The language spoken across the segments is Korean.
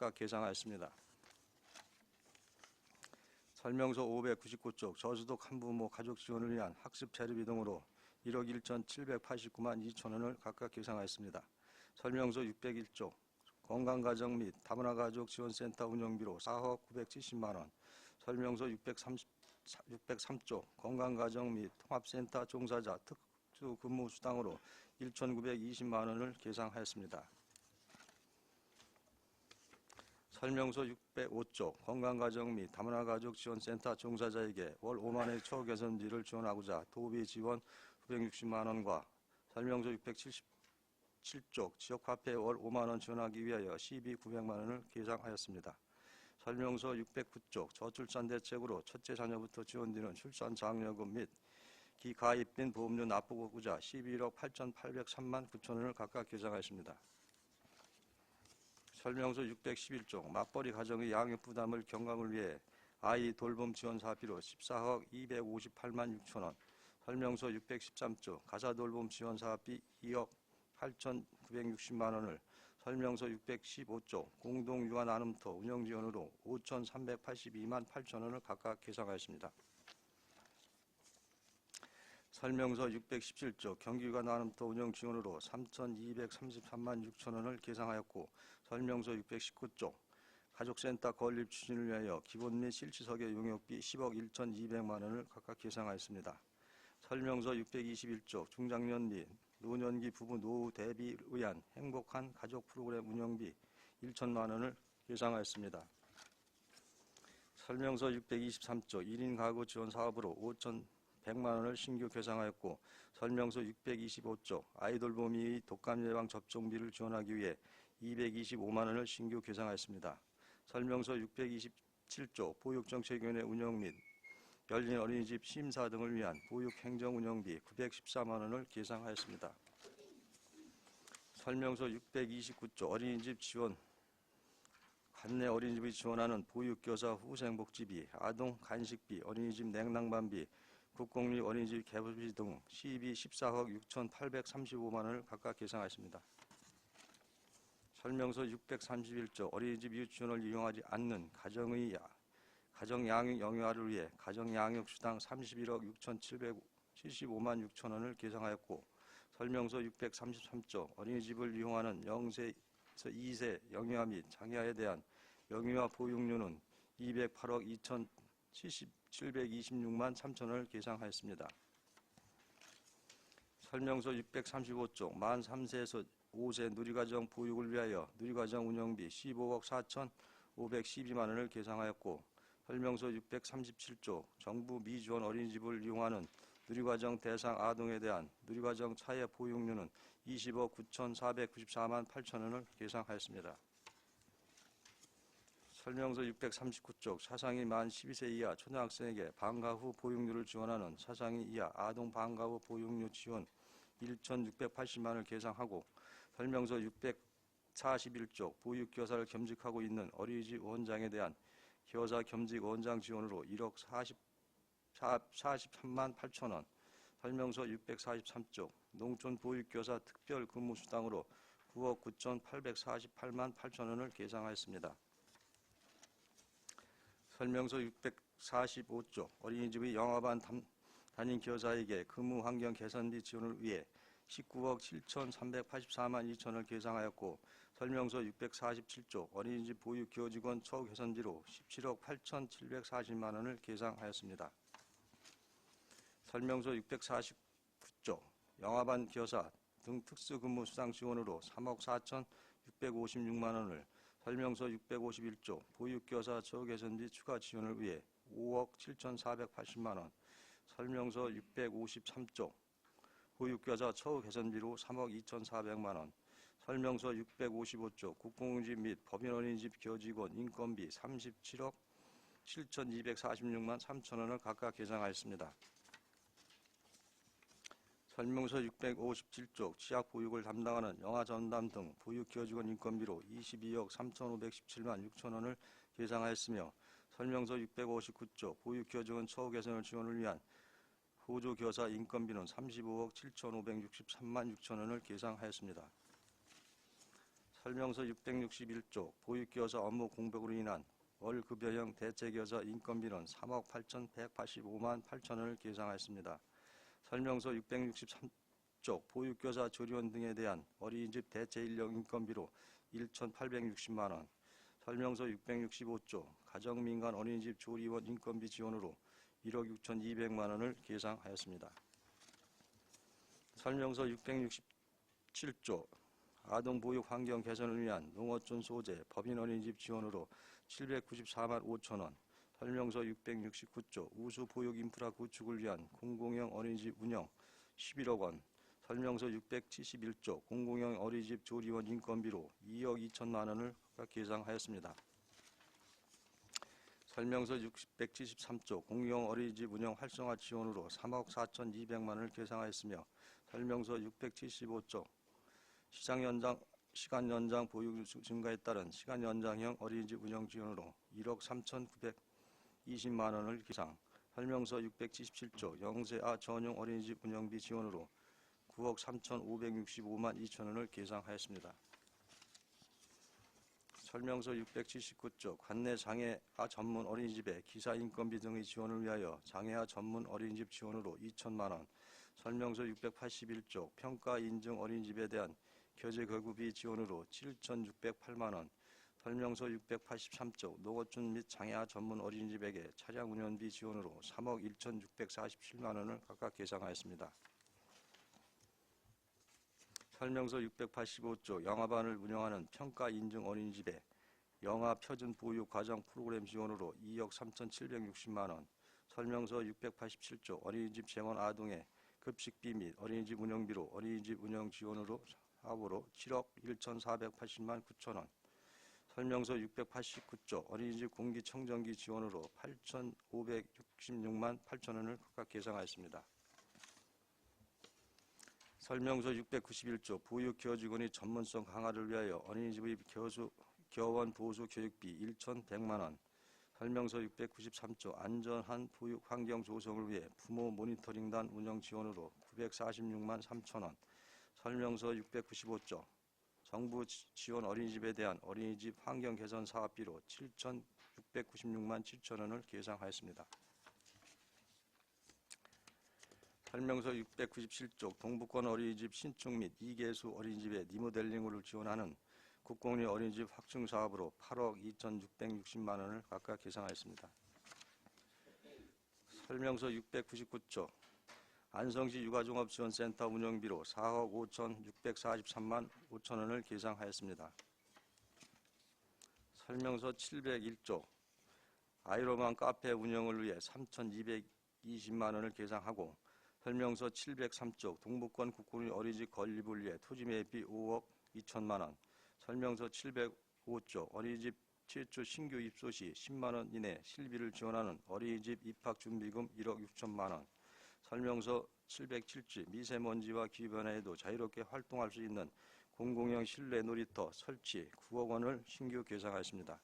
각각 계상하였습니다. 설명서 599쪽 저소득 한부모 가족 지원을 위한 학습 자료비 등으로 1억 1,789만 2천원을 각각 계상하였습니다. 설명서 601쪽 건강가정 및 다문화가족 지원센터 운영비로 4억 970만원, 설명서 603쪽 건강가정 및 통합센터 종사자 특수근무수당으로 1,920만원을 계상하였습니다. 설명서 605쪽 건강가정 및 다문화가족 지원센터 종사자에게 월 5만원의 처우 개선비를 지원하고자 도비 지원 960만원과 설명서 677쪽 지역화폐 월 5만원 지원하기 위하여 시비 900만원을 계상하였습니다. 설명서 609쪽 저출산 대책으로 첫째 자녀부터 지원되는 출산 장려금 및 기가입빈 보험료 납부고자 11억 8,803만 9천원을 각각 계상하였습니다. 설명서 611쪽 맞벌이 가정의 양육 부담을 경감을 위해 아이 돌봄 지원 사비로 14억 258만 6천원, 설명서 613쪽 가사 돌봄 지원 사비 2억 8,960만원을, 설명서 615쪽 공동 육아 나눔터 운영 지원으로 5,382만 8천원을 각각 계상하였습니다. 설명서 617쪽 경기육아 나눔터 운영 지원으로 3,233만 6천원을 계상하였고, 설명서 619쪽 가족센터 건립 추진을 위하여 기본 및 실지석의 용역비 10억 1,200만원을 각각 계상하였습니다. 설명서 621쪽 중장년 및 노년기 부부 노후 대비를 위한 행복한 가족 프로그램 운영비 1천만원을 계상하였습니다. 설명서 623쪽 1인 가구 지원 사업으로 5,100만원을 신규 계상하였고, 설명서 625쪽 아이돌보미의 독감 예방 접종비를 지원하기 위해 225만원을 신규 계상하였습니다. 설명서 627쪽 보육정책위원회 운영 및 열린 어린이집 심사 등을 위한 보육행정운영비 914만원을 계상하였습니다. 설명서 629쪽 어린이집 지원 관내 어린이집이 지원하는 보육교사 후생복지비, 아동 간식비, 어린이집 냉난방비, 국공립 어린이집 개보비 등 시비 14억 6,835만원을 각각 계상하였습니다. 설명서 631쪽 어린이집 유치원을 이용하지 않는 가정양육 영유아를 위해 가정양육수당 31억 6,775만 6천원을 계상하였고, 설명서 633쪽 어린이집을 이용하는 0세에서 2세 영유아 및 장애아에 대한 영유아 보육료는 208억 2,726만 3천원을 계상하였습니다. 설명서 635쪽 만 3세에서 5세 누리과정 보육을 위하여 누리과정 운영비 15억 4,512만원을 계상하였고, 설명서 637쪽 정부 미지원 어린이집을 이용하는 누리과정 대상 아동에 대한 누리과정 차액 보육료는 20억 9,494만 8천원을 계상하였습니다. 설명서 639쪽 사상이 만 12세 이하 초등학생에게 방과 후 보육료를 지원하는 사상이 이하 아동 방과 후 보육료 지원 1,680만원을 계상하고, 설명서 641쪽 보육교사를 겸직하고 있는 어린이집 원장에 대한 교사 겸직 원장 지원으로 1억 43만 8천원, 설명서 643쪽 농촌 보육교사 특별 근무수당으로 9억 9,848만 8천원을 계상하였습니다. 설명서 645쪽 어린이집의 영아반 담임 교사에게 근무 환경 개선비 지원을 위해 19억 7,384만 2천원을 계상하였고, 설명서 647쪽 어린이집 보육 교직원 처우 개선비로 17억 8,740만원을 계상하였습니다. 설명서 649쪽 영아반 교사 등 특수근무 수당 지원으로 3억 4,656만원을, 설명서 651쪽 보육교사 처우 개선비 추가 지원을 위해 5억 7,480만원, 설명서 653쪽 보육교사 처우 개선비로 3억 2,400만원, 설명서 655쪽 국공립 및 법인 어린이집 교직원 인건비 37억 7,246만 3천원을 각각 계상하였습니다. 설명서 657쪽 취약보육을 담당하는 영아전담 등 보육교직원 인건비로 22억 3,517만 6천원을 계상하였으며, 설명서 659쪽 보육교직원 처우 개선을 지원을 위한 호주교사 인건비는 35억 7,563만 6천원을 계상하였습니다. 설명서 661조 보육교사 업무 공백으로 인한 월급여형 대체교사 인건비는 3억 8,185만 8천원을 계상하였습니다. 설명서 663조 보육교사 조리원 등에 대한 어린이집 대체인력 인건비로 1,860만원, 설명서 665조 가정민간 어린이집 조리원 인건비 지원으로 1억 6,200만원을 계상하였습니다. 설명서 667조 아동보육 환경 개선을 위한 농어촌 소재 법인 어린이집 지원으로 794만 5천원, 설명서 669조 우수보육 인프라 구축을 위한 공공형 어린이집 운영 11억 원, 설명서 671조 공공형 어린이집 조리원 인건비로 2억 2천만 원을 각각 계상하였습니다. 설명서 673조 공유형 어린이집 운영 활성화 지원으로 3억 4,200만 원을 계상하였으며, 설명서 675조 시간 연장 보육 증가에 따른 시간 연장형 어린이집 운영 지원으로 1억 3,920만 원을 계상, 설명서 677조 영세아 전용 어린이집 운영비 지원으로 9억 3,565만 2천 원을 계상하였습니다. 설명서 679조 관내 장애아 전문 어린이집의 기사 인건비 등의 지원을 위하여 장애아 전문 어린이집 지원으로 2천만 원, 설명서 681조 평가 인증 어린이집에 대한 교재 교구비 지원으로 7,608만 원, 설명서 683조 농어촌 및 장애아 전문 어린이집에게 차량 운전비 지원으로 3억 1,647만 원을 각각 계상하였습니다. 설명서 685조 영아반을 운영하는 평가 인증 어린이집에 영아 표준 보육 과정 프로그램 지원으로 2억 3,760만 원, 설명서 687조 어린이집 재원 아동의 급식비 및 어린이집 운영비로 어린이집 운영 지원으로 사업으로 7억 1,480만 9천 원, 설명서 689조 어린이집 공기청정기 지원으로 8,566만 8천 원을 각각 계상하였습니다. 설명서 691조 보육교직원의 전문성 강화를 위하여 어린이집의 교원 보수 교육비 1,100만 원, 설명서 693조 안전한 보육 환경 조성을 위해 부모 모니터링단 운영 지원으로 946만 3천 원, 설명서 695조 정부 지원 어린이집에 대한 어린이집 환경 개선 사업비로 7,696만 7천 원을 계상하였습니다. 설명서 697조 동북권 어린이집 신축 및 이계수 어린이집의 리모델링을 지원하는 국공립 어린이집 확충 사업으로 8억 2,660만 원을 각각 계상하였습니다. 설명서 699조 안성시 육아종합지원센터 운영비로 4억 5,643만 5천 원을 계상하였습니다. 설명서 701조 아이로만 카페 운영을 위해 3,220만 원을 계상하고, 설명서 703조 동북권 국공립 어린이집 건립을 위해 토지 매입비 5억 2천만 원, 설명서 705조 어린이집 최초 신규 입소 시 10만 원 이내 실비를 지원하는 어린이집 입학준비금 1억 6천만 원, 설명서 707조 미세먼지와 기후변화에도 자유롭게 활동할 수 있는 공공형 실내 놀이터 설치 9억 원을 신규 계상하였습니다.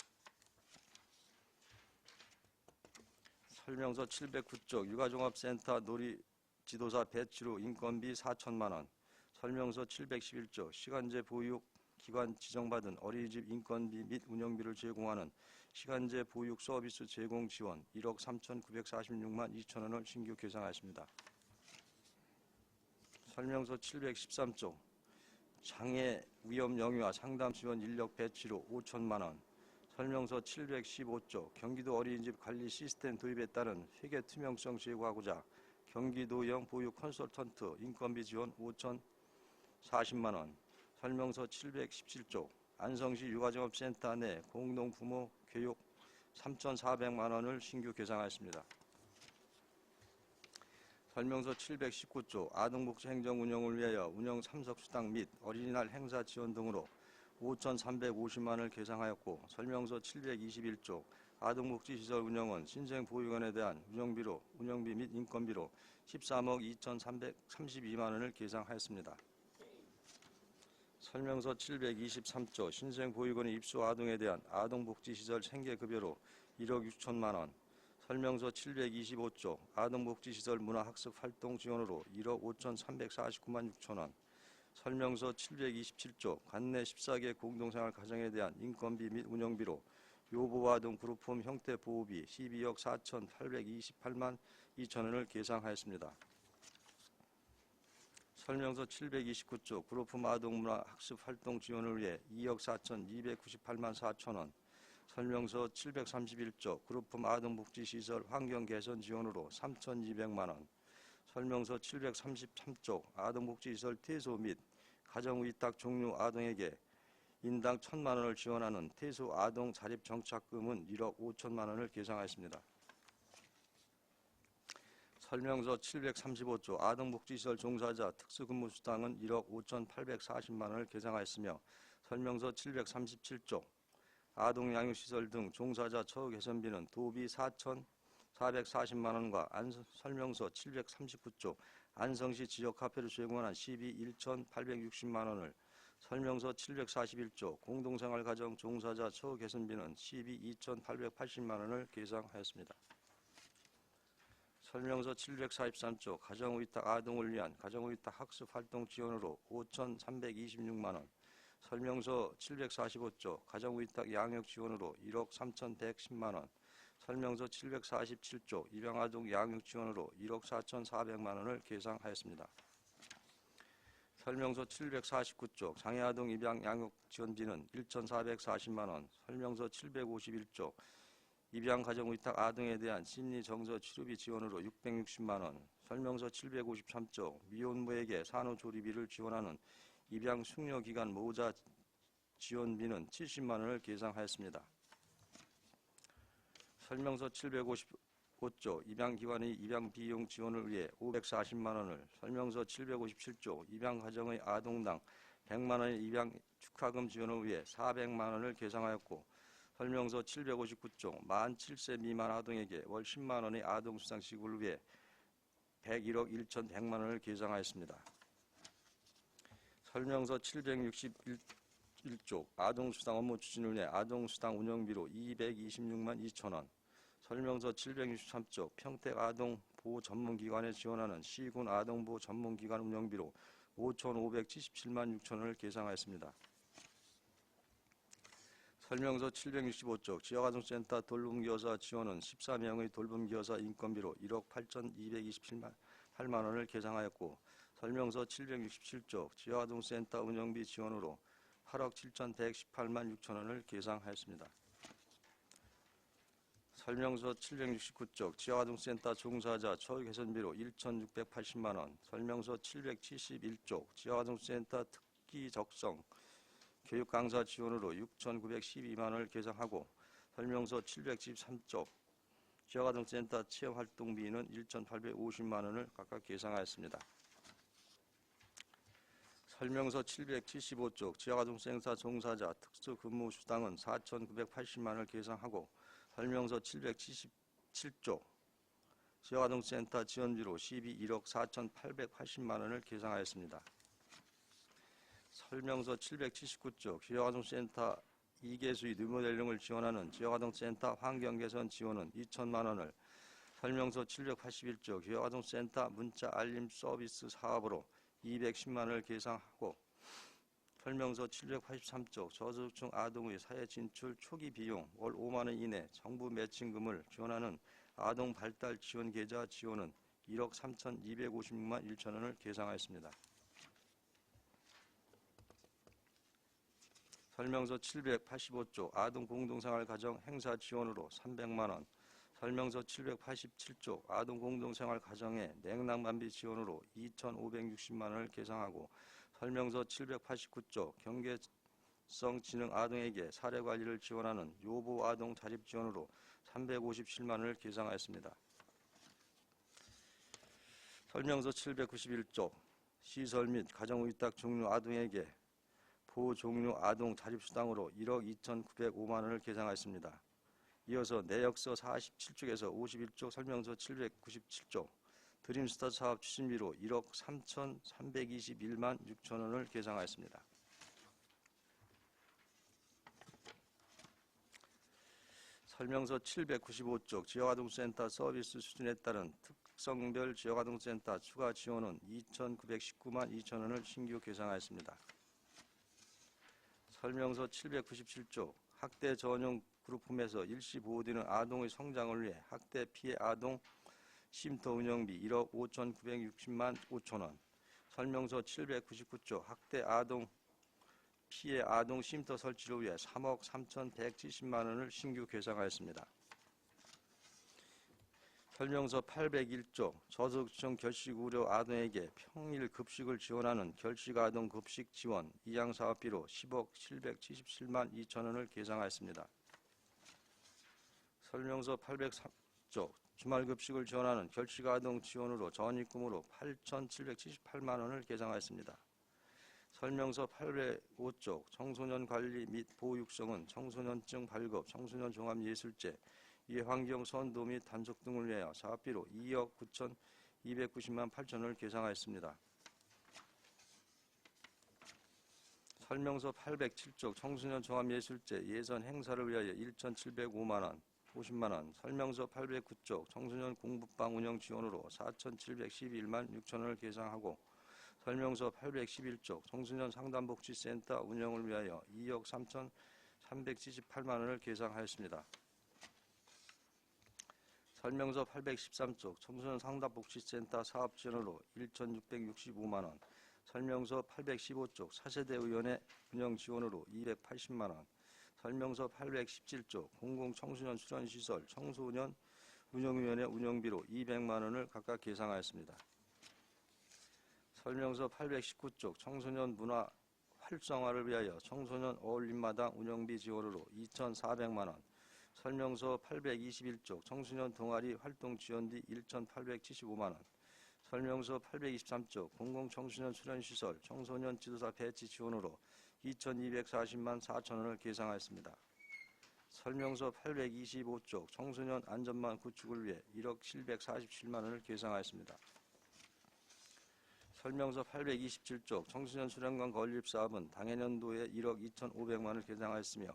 설명서 709조 육아종합센터 놀이지도사 배치로 인건비 4천만 원, 설명서 711조 시간제 보육 기관 지정받은 어린이집 인건비 및 운영비를 제공하는 시간제 보육 서비스 제공 지원 1억 3,946만 2천 원을 신규 계상하였습니다. 설명서 713조 장애 위험 영유아 상담 지원 인력 배치로 5천만 원, 설명서 715조 경기도 어린이집 관리 시스템 도입에 따른 회계 투명성 제고하고자 경기도형 보육 컨설턴트 인건비 지원 5,040만 원, 설명서 717조 안성시 육아종합센터 내 공동부모 교육 3,400만 원을 신규 계상하였습니다. 설명서 719조 아동복지 행정 운영을 위하여 운영 참석수당 및 어린이날 행사 지원 등으로 5,350만 원을 계상하였고, 설명서 721조 아동복지시설 운영은 신생보육원에 대한 운영비 및 인건비로 13억 2,332만 원을 계상하였습니다. 설명서 723조 신생보육원의 입소 아동에 대한 아동복지시설 생계급여로 1억 6천만 원, 설명서 725조 아동복지시설 문화학습활동 지원으로 1억 5,349만 6천 원, 설명서 727조 관내 14개 공동생활 가정에 대한 인건비 및 운영비로 요보와 등 그룹홈 형태 보호비 12억 4,828만 2천원을 계상하였습니다. 설명서 729조 그룹홈 아동문화 학습활동 지원을 위해 2억 4,298만 4천원, 설명서 731조 그룹홈 아동복지시설 환경개선 지원으로 3,200만원, 설명서 733조 아동복지시설 퇴소 및 가정의탁 종료 아동에게 인당 1,000만원을 지원하는 퇴소 아동 자립정착금은 1억 5천만원을 계상하였습니다. 설명서 735조 아동복지시설 종사자 특수근무수당은 1억 5,840만원을 계상하였으며, 설명서 737조 아동양육시설 등 종사자 처우 개선비는 도비 4,440만원과 설명서 739조 안성시 지역화폐를 제공한 시비 1,860만원을, 설명서 741조 공동생활가정 종사자 처우 개선비는 시비 2,880만원을 계상하였습니다. 설명서 743조 가정의탁 아동을 위한 가정의탁 학습활동 지원으로 5,326만원, 설명서 745조 가정의탁 양육 지원으로 1억 3,110만원, 설명서 747조 입양아동 양육 지원으로 1억 4,400만원을 계상하였습니다. 설명서 749조 장애아동 입양 양육 지원비는 1,440만원, 설명서 751조 입양가정의탁 아동에 대한 심리정서 치료비 지원으로 660만원, 설명서 753조 미혼모에게 산후조리비를 지원하는 입양 숙려기간 모자 지원비는 70만원을 계상하였습니다. 설명서 755조 입양기관의 입양비용 지원을 위해 540만원을, 설명서 757조 입양가정의 아동당 100만원의 입양 축하금 지원을 위해 400만원을 계상하였고, 설명서 759조 만 7세 미만 아동에게 월 10만원의 아동수당 지급을 위해 101억 1,100만원을 계상하였습니다. 설명서 761조 아동수당 업무 추진을 위해 아동수당 운영비로 226만 2천원, 설명서 763조 평택 아동보호 전문기관에 지원하는 시군 아동보호 전문기관 운영비로 5,577만 6천원을 계상하였습니다. 설명서 765조 지역아동센터 돌봄기여사 지원은 14명의 돌봄기여사 인건비로 1억 8,227만원을 계상하였고, 설명서 767조 지역아동센터 운영비 지원으로 8억 7,118만 6천원을 계상하였습니다. 설명서 769조 지역아동센터 종사자 처우 개선비로 1,680만원, 설명서 771조 지역아동센터 특기 적성 교육 강사 지원으로 6,912만원을 계상하고, 설명서 713조 지역아동센터 체험활동비는 1,850만원을 각각 계상하였습니다. 설명서 775조 지역아동센터 종사자 특수근무수당은 4,980만원을 계상하고, 설명서 777조 지역아동센터 지원비로 시비 1억 4,880만원을 계상하였습니다. 설명서 779조 지역아동센터 2개수의 리모델링을 지원하는 지역아동센터 환경개선 지원은 2천만원을, 설명서 781조 지역아동센터 문자 알림 서비스 사업으로 210만원을 계상하고, 설명서 783조 저소득층 아동의 사회 진출 초기 비용 월 5만원 이내 정부 매칭금을 지원하는 아동 발달 지원 계좌 지원은 1억 3,256만 1천원을 계상하였습니다. 설명서 785조 아동 공동생활 가정 행사 지원으로 300만원, 설명서 787조 아동 공동생활 가정의 냉난방비 지원으로 2,560만원을 계상하고, 설명서 789조 경계성 지능 아동에게 사례관리를 지원하는 요보 아동 자립 지원으로 357만원을 계상하였습니다. 설명서 791조 시설 및 가정의탁 종료 아동에게 보호 종료 아동 자립수당으로 1억 2,905만원을 계상하였습니다. 이어서 내역서 47쪽에서 51쪽 설명서 797조 드림스타 사업 추진비로 1억 3,321만 6천원을 계상하였습니다. 설명서 795쪽 지역아동센터 서비스 수준에 따른 특성별 지역아동센터 추가 지원은 2,919만 2천 원을 신규 계상하였습니다. 설명서 797조 학대 전용 그룹홈에서 일시 보호되는 아동의 성장을 위해 학대 피해 아동 쉼터 운영비 1억 5,960만 5천 원. 설명서 799조 학대 아동 피해 아동 쉼터 설치를 위해 3억 3,170만 원을 신규 계상하였습니다. 설명서 801조 저소득층 결식 우려 아동에게 평일 급식을 지원하는 결식아동 급식 지원 이양사업비로 10억 777만 2천 원을 계상하였습니다. 설명서 803조 주말급식을 지원하는 결식아동 지원으로 전입금으로 8,778만 원을 계상하였습니다. 설명서 805조 청소년 관리 및 보호 육성은 청소년증 발급, 청소년 종합예술제, 이해환경 선도 및 단속 등을 위하여 사업비로 2억 9,290만 8천 원을 계상하였습니다. 설명서 807조 청소년 종합예술제 예선 행사를 위하여 1,705만 원, 50만 원. 설명서 809조 청소년 공부방 운영 지원으로 4,711만 6천 원을 계상하고 설명서 811조 청소년 상담복지센터 운영을 위하여 2억 3,378만 원을 계상하였습니다. 설명서 813조 청소년 상담복지센터 사업 지원으로 1,665만 원. 설명서 815조 차세대의원회 운영 지원으로 280만 원. 설명서 817조 공공청소년 수련시설 청소년 운영위원회 운영비로 200만 원을 각각 계상하였습니다. 설명서 819조 청소년 문화 활성화를 위하여 청소년 어울림마당 운영비 지원으로 2,400만 원. 설명서 821조 청소년 동아리 활동 지원비 1,875만 원. 설명서 823조 공공청소년 수련시설 청소년 지도사 배치 지원으로 2,240만 4천 원을 계상하였습니다. 설명서 825조 청소년 안전망 구축을 위해 1억 747만 원을 계상하였습니다. 설명서 827조 청소년 수련관 건립사업은 당해년도에 1억 2,500만 원을 계상하였으며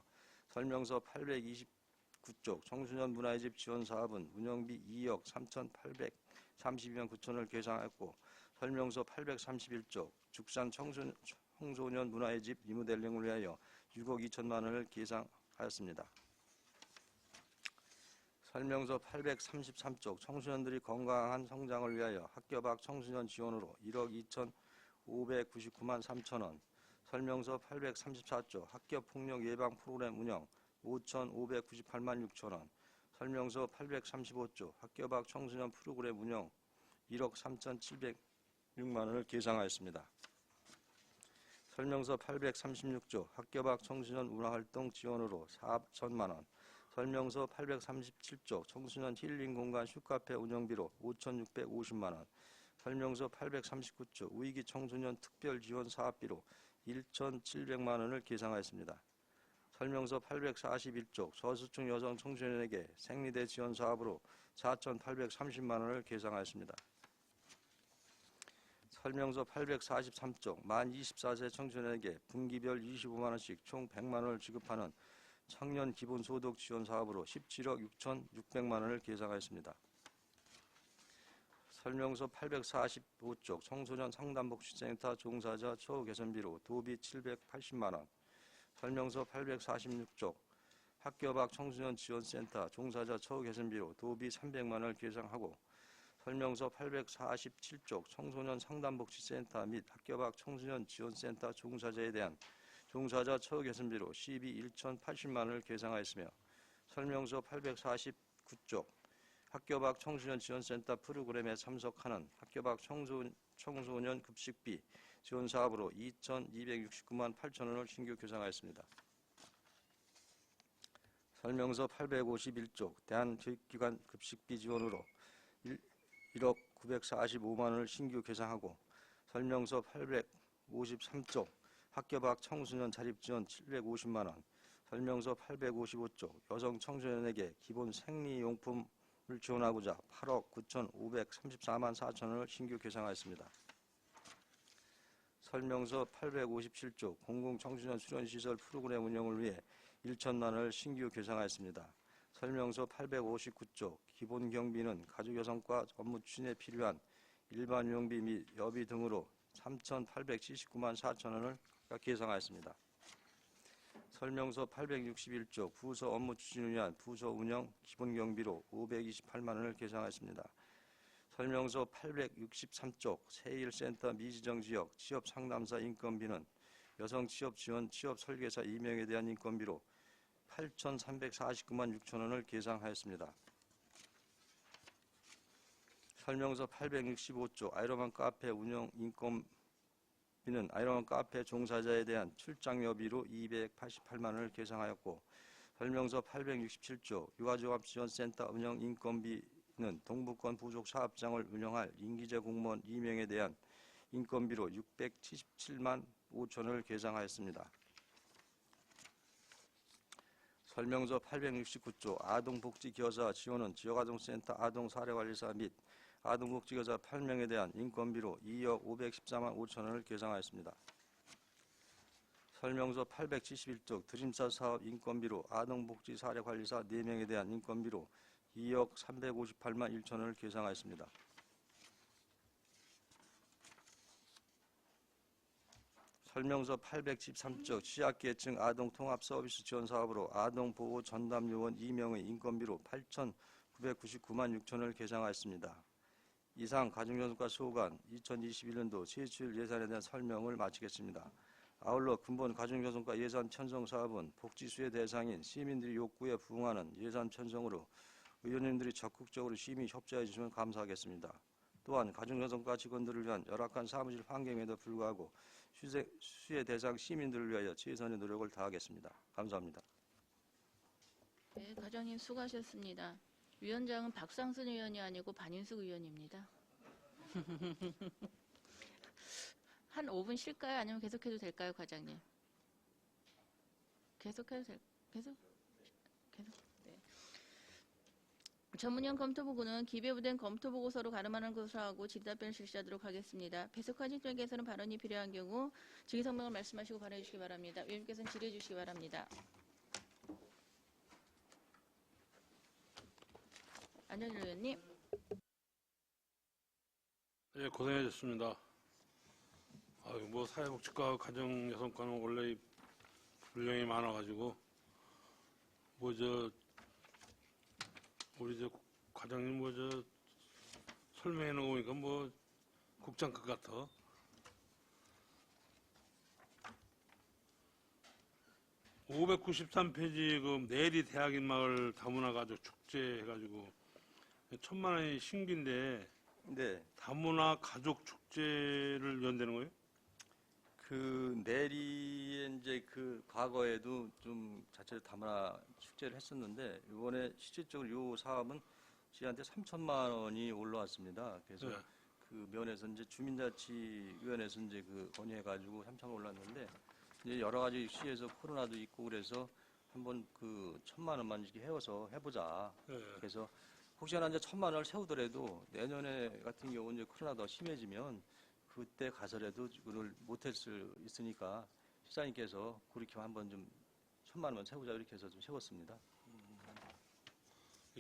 설명서 829조 청소년 문화의 지원 사업은 운영비 2억 3,832만 9천 원을 계상하였고 설명서 831조 죽산 청소년 문화의 집 리모델링을 위하여 6억 2천만 원을 계상하였습니다. 설명서 833조 청소년들이 건강한 성장을 위하여 학교 밖 청소년 지원으로 1억 2,599만 3천 원. 설명서 834조 학교폭력 예방 프로그램 운영 5,598만 6천 원. 설명서 835조 학교 밖 청소년 프로그램 운영 1억 3,706만 원을 계상하였습니다. 설명서 836조 학교 밖 청소년 문화활동 지원으로 4천만 원. 설명서 837조 청소년 힐링 공간 슈카페 운영비로 5,650만 원. 설명서 839조 위기 청소년 특별 지원 사업비로 1,700만 원을 계상하였습니다. 설명서 841조 저소득층 여성 청소년에게 생리대 지원 사업으로 4,830만 원을 계상하였습니다. 설명서 843조 만 24세 청소년에게 분기별 25만 원씩 총 100만 원을 지급하는 청년 기본소득 지원 사업으로 17억 6,600만 원을 계상하였습니다. 설명서 845조 청소년 상담복지센터 종사자 처우 개선비로 도비 780만 원. 설명서 846조 학교 밖 청소년 지원센터 종사자 처우 개선비로 도비 300만 원을 계상하고 설명서 847조 청소년 상담복지센터 및 학교 밖 청소년 지원센터 종사자에 대한 종사자 처우 개선비로 시비 1,080만 원을 계상하였으며 설명서 849조 학교 밖 청소년 지원센터 프로그램에 참석하는 학교 밖 청소년 급식비 지원 사업으로 2,269만 8천 원을 신규 계상하였습니다. 설명서 851조 대한교육기관 급식비 지원으로 1억 945만 원을 신규 계상하고 설명서 853조 학교 밖 청소년 자립지원 750만 원. 설명서 855조 여성 청소년에게 기본 생리용품을 지원하고자 8억 9,534만 4천 원을 신규 계상하였습니다. 설명서 857조 공공청소년 수련시설 프로그램 운영을 위해 1천만 원을 신규 계상하였습니다. 설명서 859쪽 기본 경비는 가족 여성과 업무 추진에 필요한 일반 유용비 및 여비 등으로 3,879만 4천 원을 계상하였습니다. 설명서 861쪽 부서 업무 추진을 위한 부서 운영 기본 경비로 528만 원을 계상하였습니다. 설명서 863쪽 세일센터 미지정 지역 취업 상담사 인건비는 여성 취업 지원 취업 설계사 2명에 대한 인건비로 8,349만 6천 원을 계상하였습니다. 설명서 865쪽 아이러만 카페 운영 인건비는 아이러만 카페 종사자에 대한 출장여비로 288만 원을 계상하였고, 설명서 867쪽 유아종합지원센터 운영 인건비는 동북권 부속 사업장을 운영할 임기제 공무원 2명에 대한 인건비로 677만 5천 원을 계상하였습니다. 설명서 869조 아동복지교사 지원은 지역아동센터 아동사례관리사 및 아동복지교사 8명에 대한 인건비로 2억 514만 5천 원을 계상하였습니다. 설명서 871조 드림사 사업 인건비로 아동복지사례관리사 4명에 대한 인건비로 2억 358만 1천 원을 계상하였습니다. 설명서 813쪽 취약계층 아동통합서비스 지원사업으로 아동보호 전담요원 2명의 인건비로 8,999만 6천 원을 계상하였습니다. 이상 가정여성과 소관 2021년도 세출 예산에 대한 설명을 마치겠습니다. 아울러 근본 가정여성과 예산 편성 사업은 복지수혜 대상인 시민들의 요구에 부응하는 예산 편성으로 의원님들이 적극적으로 심의 협조해 주시면 감사하겠습니다. 또한 가정여성과 직원들을 위한 열악한 사무실 환경에도 불구하고 수혜 대상 시민들을 위하여 최선의 노력을 다하겠습니다. 감사합니다. 네, 과장님 수고하셨습니다. 위원장은 박상순 의원이 아니고 반인숙 의원입니다. 한 5분 쉴까요? 아니면 계속해도 될까요, 과장님? 계속해도 계속? 네. 전문위원 검토보고는 기재부된 검토보고서로 가름하는 것으로 하고 질의답변을 실시하도록 하겠습니다. 배석한 신청에서는 발언이 필요한 경우 증인성명을 말씀하시고 발언해 주시기 바랍니다. 위원님께서는 질의해 주시기 바랍니다. 안현일 의원님. 네, 고생하셨습니다. 뭐 사회복지과 가정여성과는 원래 분량이 많아가지고 우리 과장님 설명해 놓은 거 보니까 국장급 같아. (593페이지) 그 내리 대학인 마을 다문화 가족 축제 해가지고 1,000만 원이 신규인데, 네, 다문화 가족 축제를 연대는 거예요? 그 내리에 이제 그 과거에도 좀 자체로 다문화 축제를 했었는데 이번에 실질적으로 이 사업은 저희한테 3천만 원이 올라왔습니다. 그래서 네. 그 면에서 이제 주민자치위원회에서 이제 그 건의해가지고 3천 원 올랐는데 이제 여러 가지 시에서 코로나도 있고 그래서 한번 그 1,000만 원만 이렇게 해서 해보자. 네. 그래서 혹시나 이제 1,000만 원을 세우더라도 내년에 같은 경우 이제 코로나가 더 심해지면 그때 가서라도 그걸 못할 수 있으니까 시장님께서 그렇게 한번 좀 1,000만 원만 세우자 이렇게 해서 좀 세웠습니다.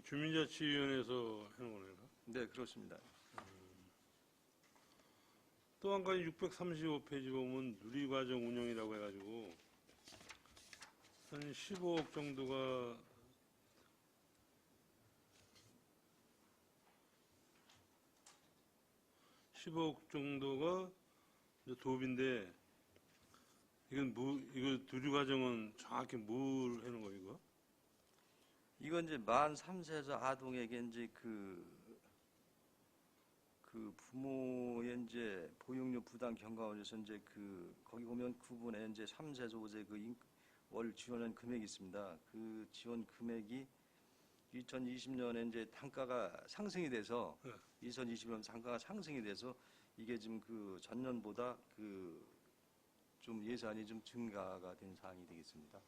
주민자치위원회에서 해놓은 거네요. 네, 그렇습니다. 또 한 가지 635페이지 보면 누리과정 운영이라고 해가지고 한 15억 정도가 이제 도입인데, 이거 누리과정은 정확히 뭘 하는 거예요, 이거? 이건 이제 만 3세에서 아동에게 이제 그 부모의 이제 보육료 부담 경감원에서 이제 거기 보면 9분에 이제 3세에서 5세 월 지원한 금액이 있습니다. 그 지원 금액이 2020년에 이제 단가가 상승이 돼서 2020년 단가가 상승이 돼서 이게 지금 그 전년보다 좀 예산이 좀 증가가 된 사항이 되겠습니다.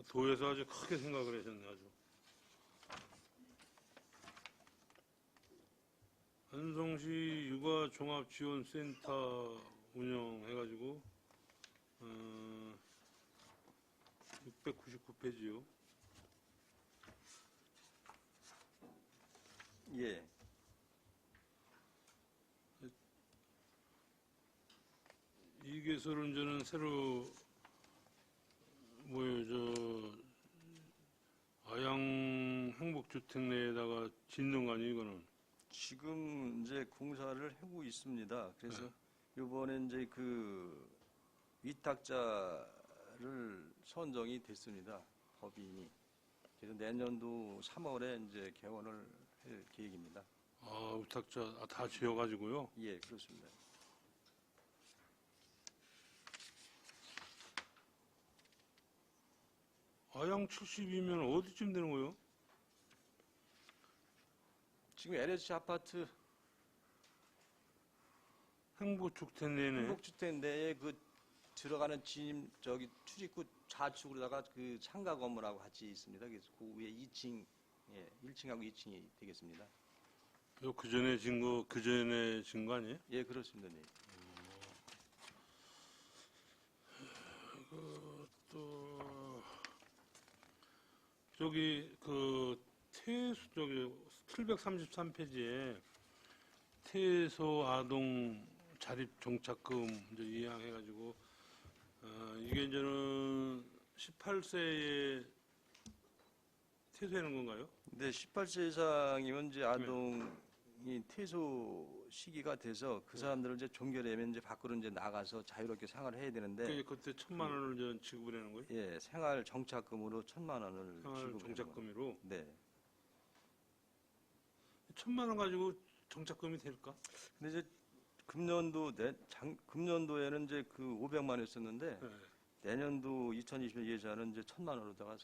도에서 아주 크게 생각을 하셨네, 아주. 안성시 육아종합지원센터 운영해가지고 699페이지요. 예. 이 개설은 저는 새로 아양 행복주택 내에다가 짓는 거 아니에요, 이거는? 지금 이제 공사를 하고 있습니다. 그래서 이번에 이제 그 위탁자를 선정이 됐습니다. 법인이. 그래서 내년도 3월에 이제 개원을 할 계획입니다. 아, 위탁자 다 지어가지고요. 예, 그렇습니다. 아양 70이면 어디쯤 되는 거예요? 지금 LH 아파트 행복주택 내내. 행복주택 내에 그 들어가는 출입구 좌측으로다가 그 상가 건물하고 같이 있습니다. 그래서 그 위에 2층, 예, 1층하고 2층이 되겠습니다. 그 전에 진 거 아니에요? 예, 그렇습니다. 네. 또 저기 그 저기 733페이지에 태소 아동 자립 정착금 이제 이양해가지고 이게 이제는 18세에 퇴소하는 건가요? 근데 18세 이상이면 이제 아동이 퇴소 시기가 돼서 그 사람들을 이제 종결하면 이제 밖으로 이제 나가서 자유롭게 생활을 해야 되는데 그때 1,000만 원을 저 지급을 하는 거예요? 예, 생활 정착금으로 1,000만 원을 생활 지급을 정착금으로 네. 1,000만 원 가지고 정착금이 될까? 근데 이제 금년도에는 이제 그 500만 원이었었는데 네. 내년도 2020년 예산은 이제 1,000만 원으로다가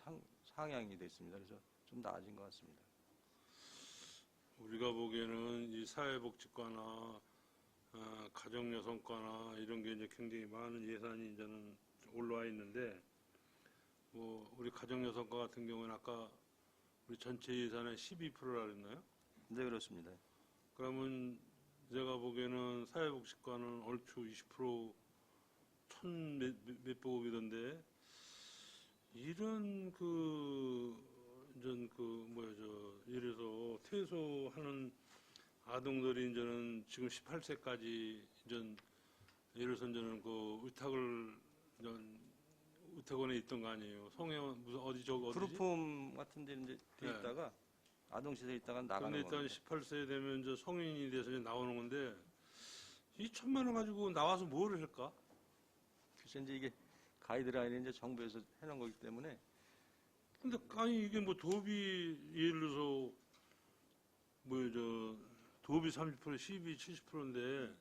상향이 됐습니다. 그래서 좀 나아진 것 같습니다. 우리가 보기에는 이 사회복지과나 가정여성과나 이런 게 이제 굉장히 많은 예산이 이제는 올라와 있는데 뭐 우리 가정여성과 같은 경우는 아까 우리 전체 예산의 12%라 그랬나요? 네, 그렇습니다. 그러면 제가 보기에는 사회복지과는 얼추 20% 몇백억이던데 이런 예를 들어서 퇴소하는 아동들이 이제는 지금 18세까지 예를 들어서 이제는 그 의탁원에 있던 거 아니에요. 성형 무슨 어디지? 프로폼 같은 데 이제 돼 네. 있다가 아동시설에 있다가 나가는 근데 일단 겁니다. 18세 되면 이제 성인이 돼서 이제 나오는 건데 이 1,000만 원 가지고 나와서 뭐를 할까? 그래서 이제 이게 가이드라인이 이제 정부에서 해놓은 거기 때문에 근데 아니 이게 뭐 도비 예를 들어서 도비 30% 시비 70%인데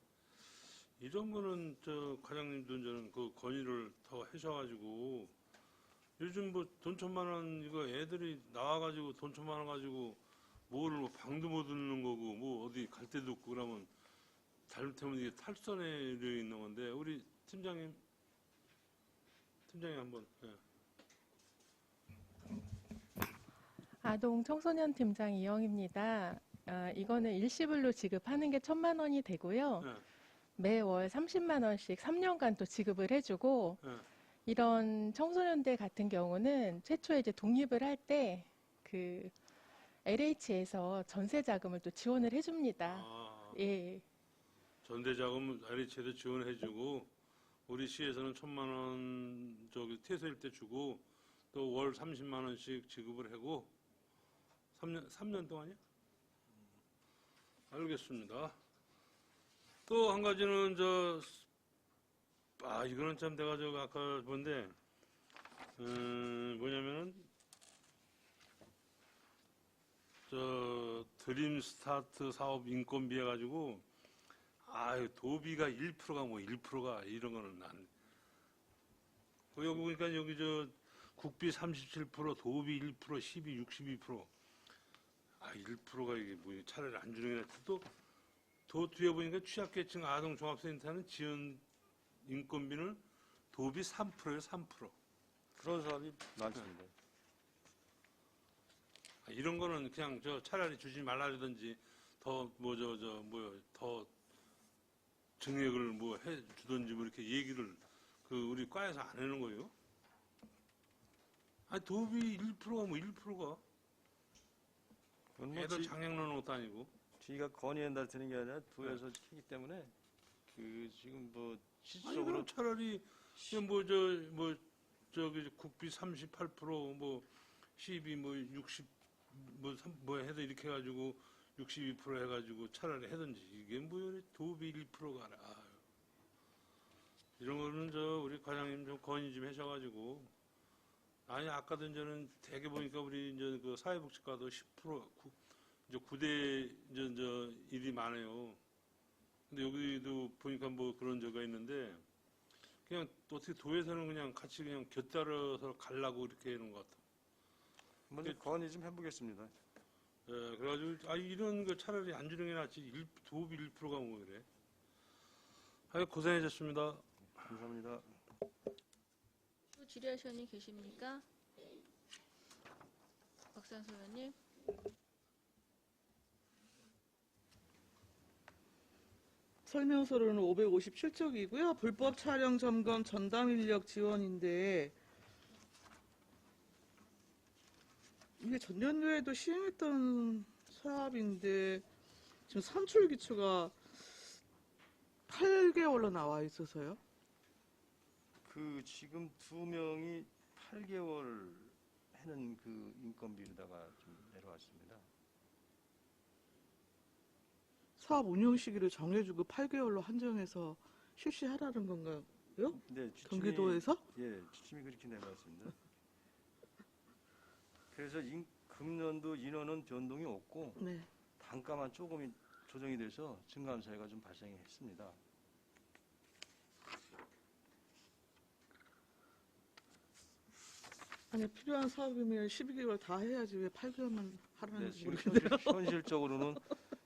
이런 거는 저 과장님도 저는 그 건의를 더 하셔가지고 요즘 뭐 돈 1,000만 원 이거 애들이 나와가지고 돈 1,000만 원 가지고 뭐를 뭐 방도 못 듣는 거고 뭐 어디 갈 데도 없고 그러면 잘못하면 이게 탈선에 있는 건데 우리 팀장님 한번. 예. 아동 청소년 팀장 이영입니다. 이거는 일시불로 지급하는 게 1,000만 원이 되고요. 예. 매월 30만 원씩 3년간 또 지급을 해주고 예. 이런 청소년들 같은 경우는 최초에 이제 독립을 할 때 그 LH에서 전세 자금을 또 지원을 해줍니다. 아, 예, 전대자금 LH에도 지원해주고 우리 시에서는 1,000만 원 저기 퇴소일 때 주고 또 월 30만 원씩 지급을 하고 3년 동안이요? 알겠습니다. 또 한 가지는 이거는 참 내가 아까 본데 뭐냐면은 드림 스타트 사업 인건비 해가지고 도비가 1%가 뭐 1%가 이런 거는 안. 여기 보니까 여기 국비 37%, 도비 1%, 시비 62%. 1%가 이게 뭐 차라리 안 주는 게 낫지. 또 뒤에 보니까 취약계층 아동종합센터는 지원 인건비는 도비 3%예요, 3%. 그런 사업이 많습니다. 이런 거는 그냥 차라리 주지 말라주든지 더 더 증액을 뭐 해 주든지 뭐 이렇게 얘기를 우리 과에서 안 하는 거예요. 도비 1%가 뭐 1%가 그건 뭐 애들 장양 넣는 것도 아니고. 지가 건의한다 드는 게 아니라 도에서 시키기 때문에 그 지금 뭐 아니 실질적으로 그럼 차라리 그냥 뭐 저기 국비 38% 뭐 12 뭐 60 뭐 해도 이렇게 해가지고 62% 해가지고 차라리 해든지 이게 뭐 도비 1%가 아 이런 거는 저 우리 과장님 좀 건의 좀 하셔가지고 아니 아까도 저는 대개 보니까 우리 이제 그 사회복지과도 10% 이제 9대 이제 저 일이 많아요. 근데 여기도 보니까 뭐 그런 저가 있는데 그냥 어떻게 도에서는 그냥 같이 그냥 곁들여서 가려고 이렇게 하는 것 같아. 먼저 건의 좀 해보겠습니다. 예, 그래가지고 이런 거 차라리 안 주는 게 낫지 도비 1%가 뭐 그래. 하여 고생하셨습니다. 감사합니다. 또 질의하실 분 계십니까? 박상수 의원님. 설명서로는 557쪽이고요. 불법 촬영 점검 전담 인력 지원인데 이게 전년도에도 시행했던 사업인데 지금 산출 기초가 8개월로 나와 있어서요. 그 지금 2명이 8개월 해는 그 인건비로다가 좀 내려왔습니다. 사업 운영 시기를 정해주고 8개월로 한정해서 실시하라는 건가요? 네, 경기도에서? 예, 지침이 그렇게 내려왔습니다. 그래서 금년도 인원은 변동이 없고 네. 단가만 조금 조정이 돼서 증감 사유가 좀 발생했습니다. 아니 필요한 사업이면 12개월 다 해야지 왜 8개월만 네, 하라는지 지금 모르겠네요. 현실적으로는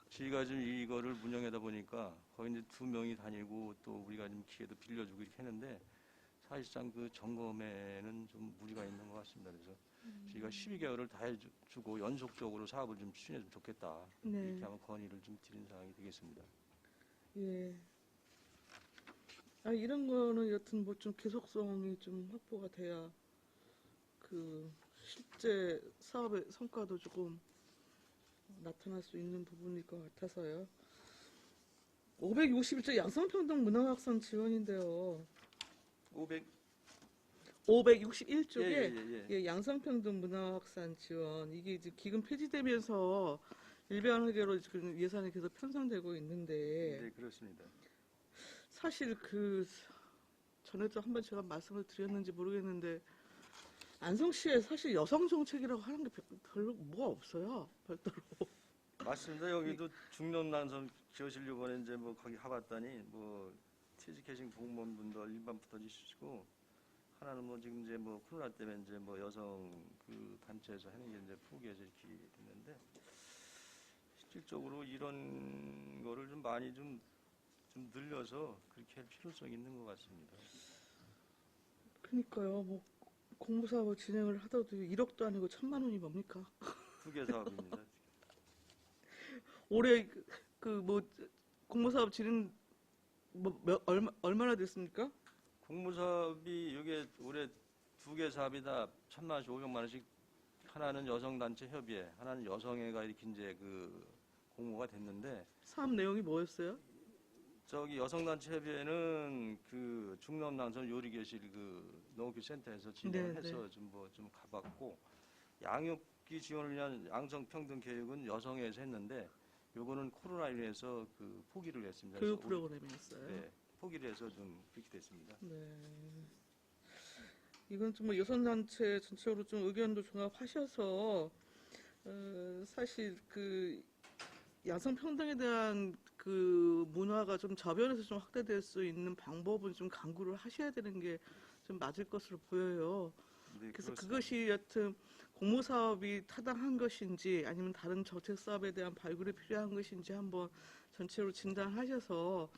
저희가 지금 이거를 운영하다 보니까 거의 이제 2명이 다니고 또 우리가 좀 기회도 빌려주고 이렇게 했는데 사실상 그 점검에는 좀 무리가 있는 것 같습니다. 그래서 저희가 12개월을 다 해주고 연속적으로 사업을 좀 추진해주면 좋겠다. 네. 이렇게 하면 건의를 좀 드린 상황이 되겠습니다. 예. 이런 거는 여튼 뭐 좀 계속성이 좀 확보가 돼야 그 실제 사업의 성과도 조금 나타날 수 있는 부분일 것 같아서요. 561조 양성평등 문화확산 지원인데요. 561쪽에 예. 양성평등 문화확산 지원 이게 이제 기금 폐지되면서 일반회계로 지금 예산이 계속 편성되고 있는데 네, 그렇습니다. 사실 그 전에도 한번 제가 말씀을 드렸는지 모르겠는데 안성시에 사실 여성 정책이라고 하는 게 별로 뭐가 없어요. 별도로. 맞습니다. 여기도 중년난성 지어시려고 이번에 이제 뭐 거기 가봤더니 뭐 퇴직하신 공무원분들 일반부터 있으시고 하나는 뭐 지금 이제 뭐 코로나 때문에 이제 뭐 여성 그 단체에서 하는 게 이제 포기해서 이렇게 됐는데 실질적으로 이런 거를 좀 많이 좀 늘려서 그렇게 할 필요성이 있는 것 같습니다. 그러니까요. 뭐 공모사업을 진행을 하더라도 1억도 아니고 1,000만 원이 뭡니까? 2개 사업입니다. 올해 그 뭐 공모사업 진행 얼마나 됐습니까? 공무사업이 이게 올해 2개 사업이 다 1,000만 원씩 500만 원씩 하나는 여성단체 협의회, 하나는 여성회가 이렇게 이제 그 공모가 됐는데 사업 내용이 뭐였어요? 저기 여성단체 협의회는 그 중남난선 요리교실 그 농업교 센터에서 진행을 네, 해서 좀 가봤고 양육기 지원을 위한 양성평등 교육은 여성회에서 했는데 요거는 코로나로 인해서 그 포기를 했습니다. 교육 그래서 프로그램이었어요. 네, 포기를 해서 좀 그렇게 됐습니다. 네. 이건 좀 뭐 여성단체 전체적으로 좀 의견도 종합하셔서 사실 그 양성평등에 대한 그 문화가 좀 저변에서 좀 확대될 수 있는 방법은 좀 강구를 하셔야 되는 게 좀 맞을 것으로 보여요. 네, 그래서 그렇습니다. 그것이 여튼 공모사업이 타당한 것인지 아니면 다른 정책사업에 대한 발굴이 필요한 것인지 한번 전체로 진단하셔서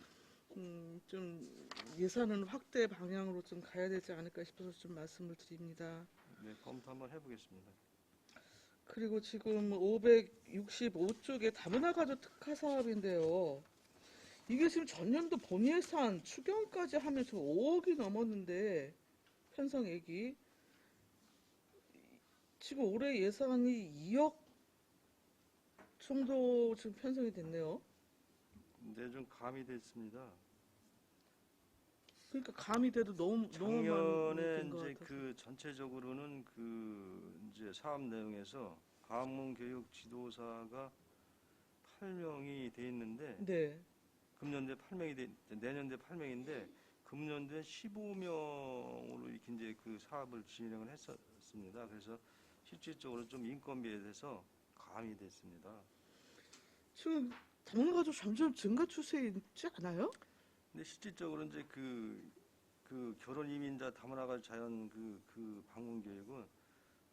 좀 예산은 확대 방향으로 좀 가야 되지 않을까 싶어서 좀 말씀을 드립니다. 네, 검토 한번 해보겠습니다. 그리고 지금 565쪽에 다문화 가족 특화 사업인데요. 이게 지금 전년도 본 예산 추경까지 하면서 5억이 넘었는데 편성액이 지금 올해 예산이 2억 정도 지금 편성이 됐네요. 네, 좀 감이 됐습니다. 그러니까 감이 돼도 너무 작년에 많이 된것 이제 같아서. 그 전체적으로는 그 이제 사업 내용에서 가문교육 지도사가 8명이 돼 있는데 네. 금년도에 8명이 내년도에 8명인데 금년도에 15명으로 이렇게 이제 그 사업을 진행을 했었습니다. 그래서 실질적으로 좀 인건비에 대해서 감이 됐습니다. 지금 다문화가족 점점 증가 추세에 있지 않아요? 근데 실질적으로 이제 그 결혼 이민자 다문화가 자연 그 방문 교육은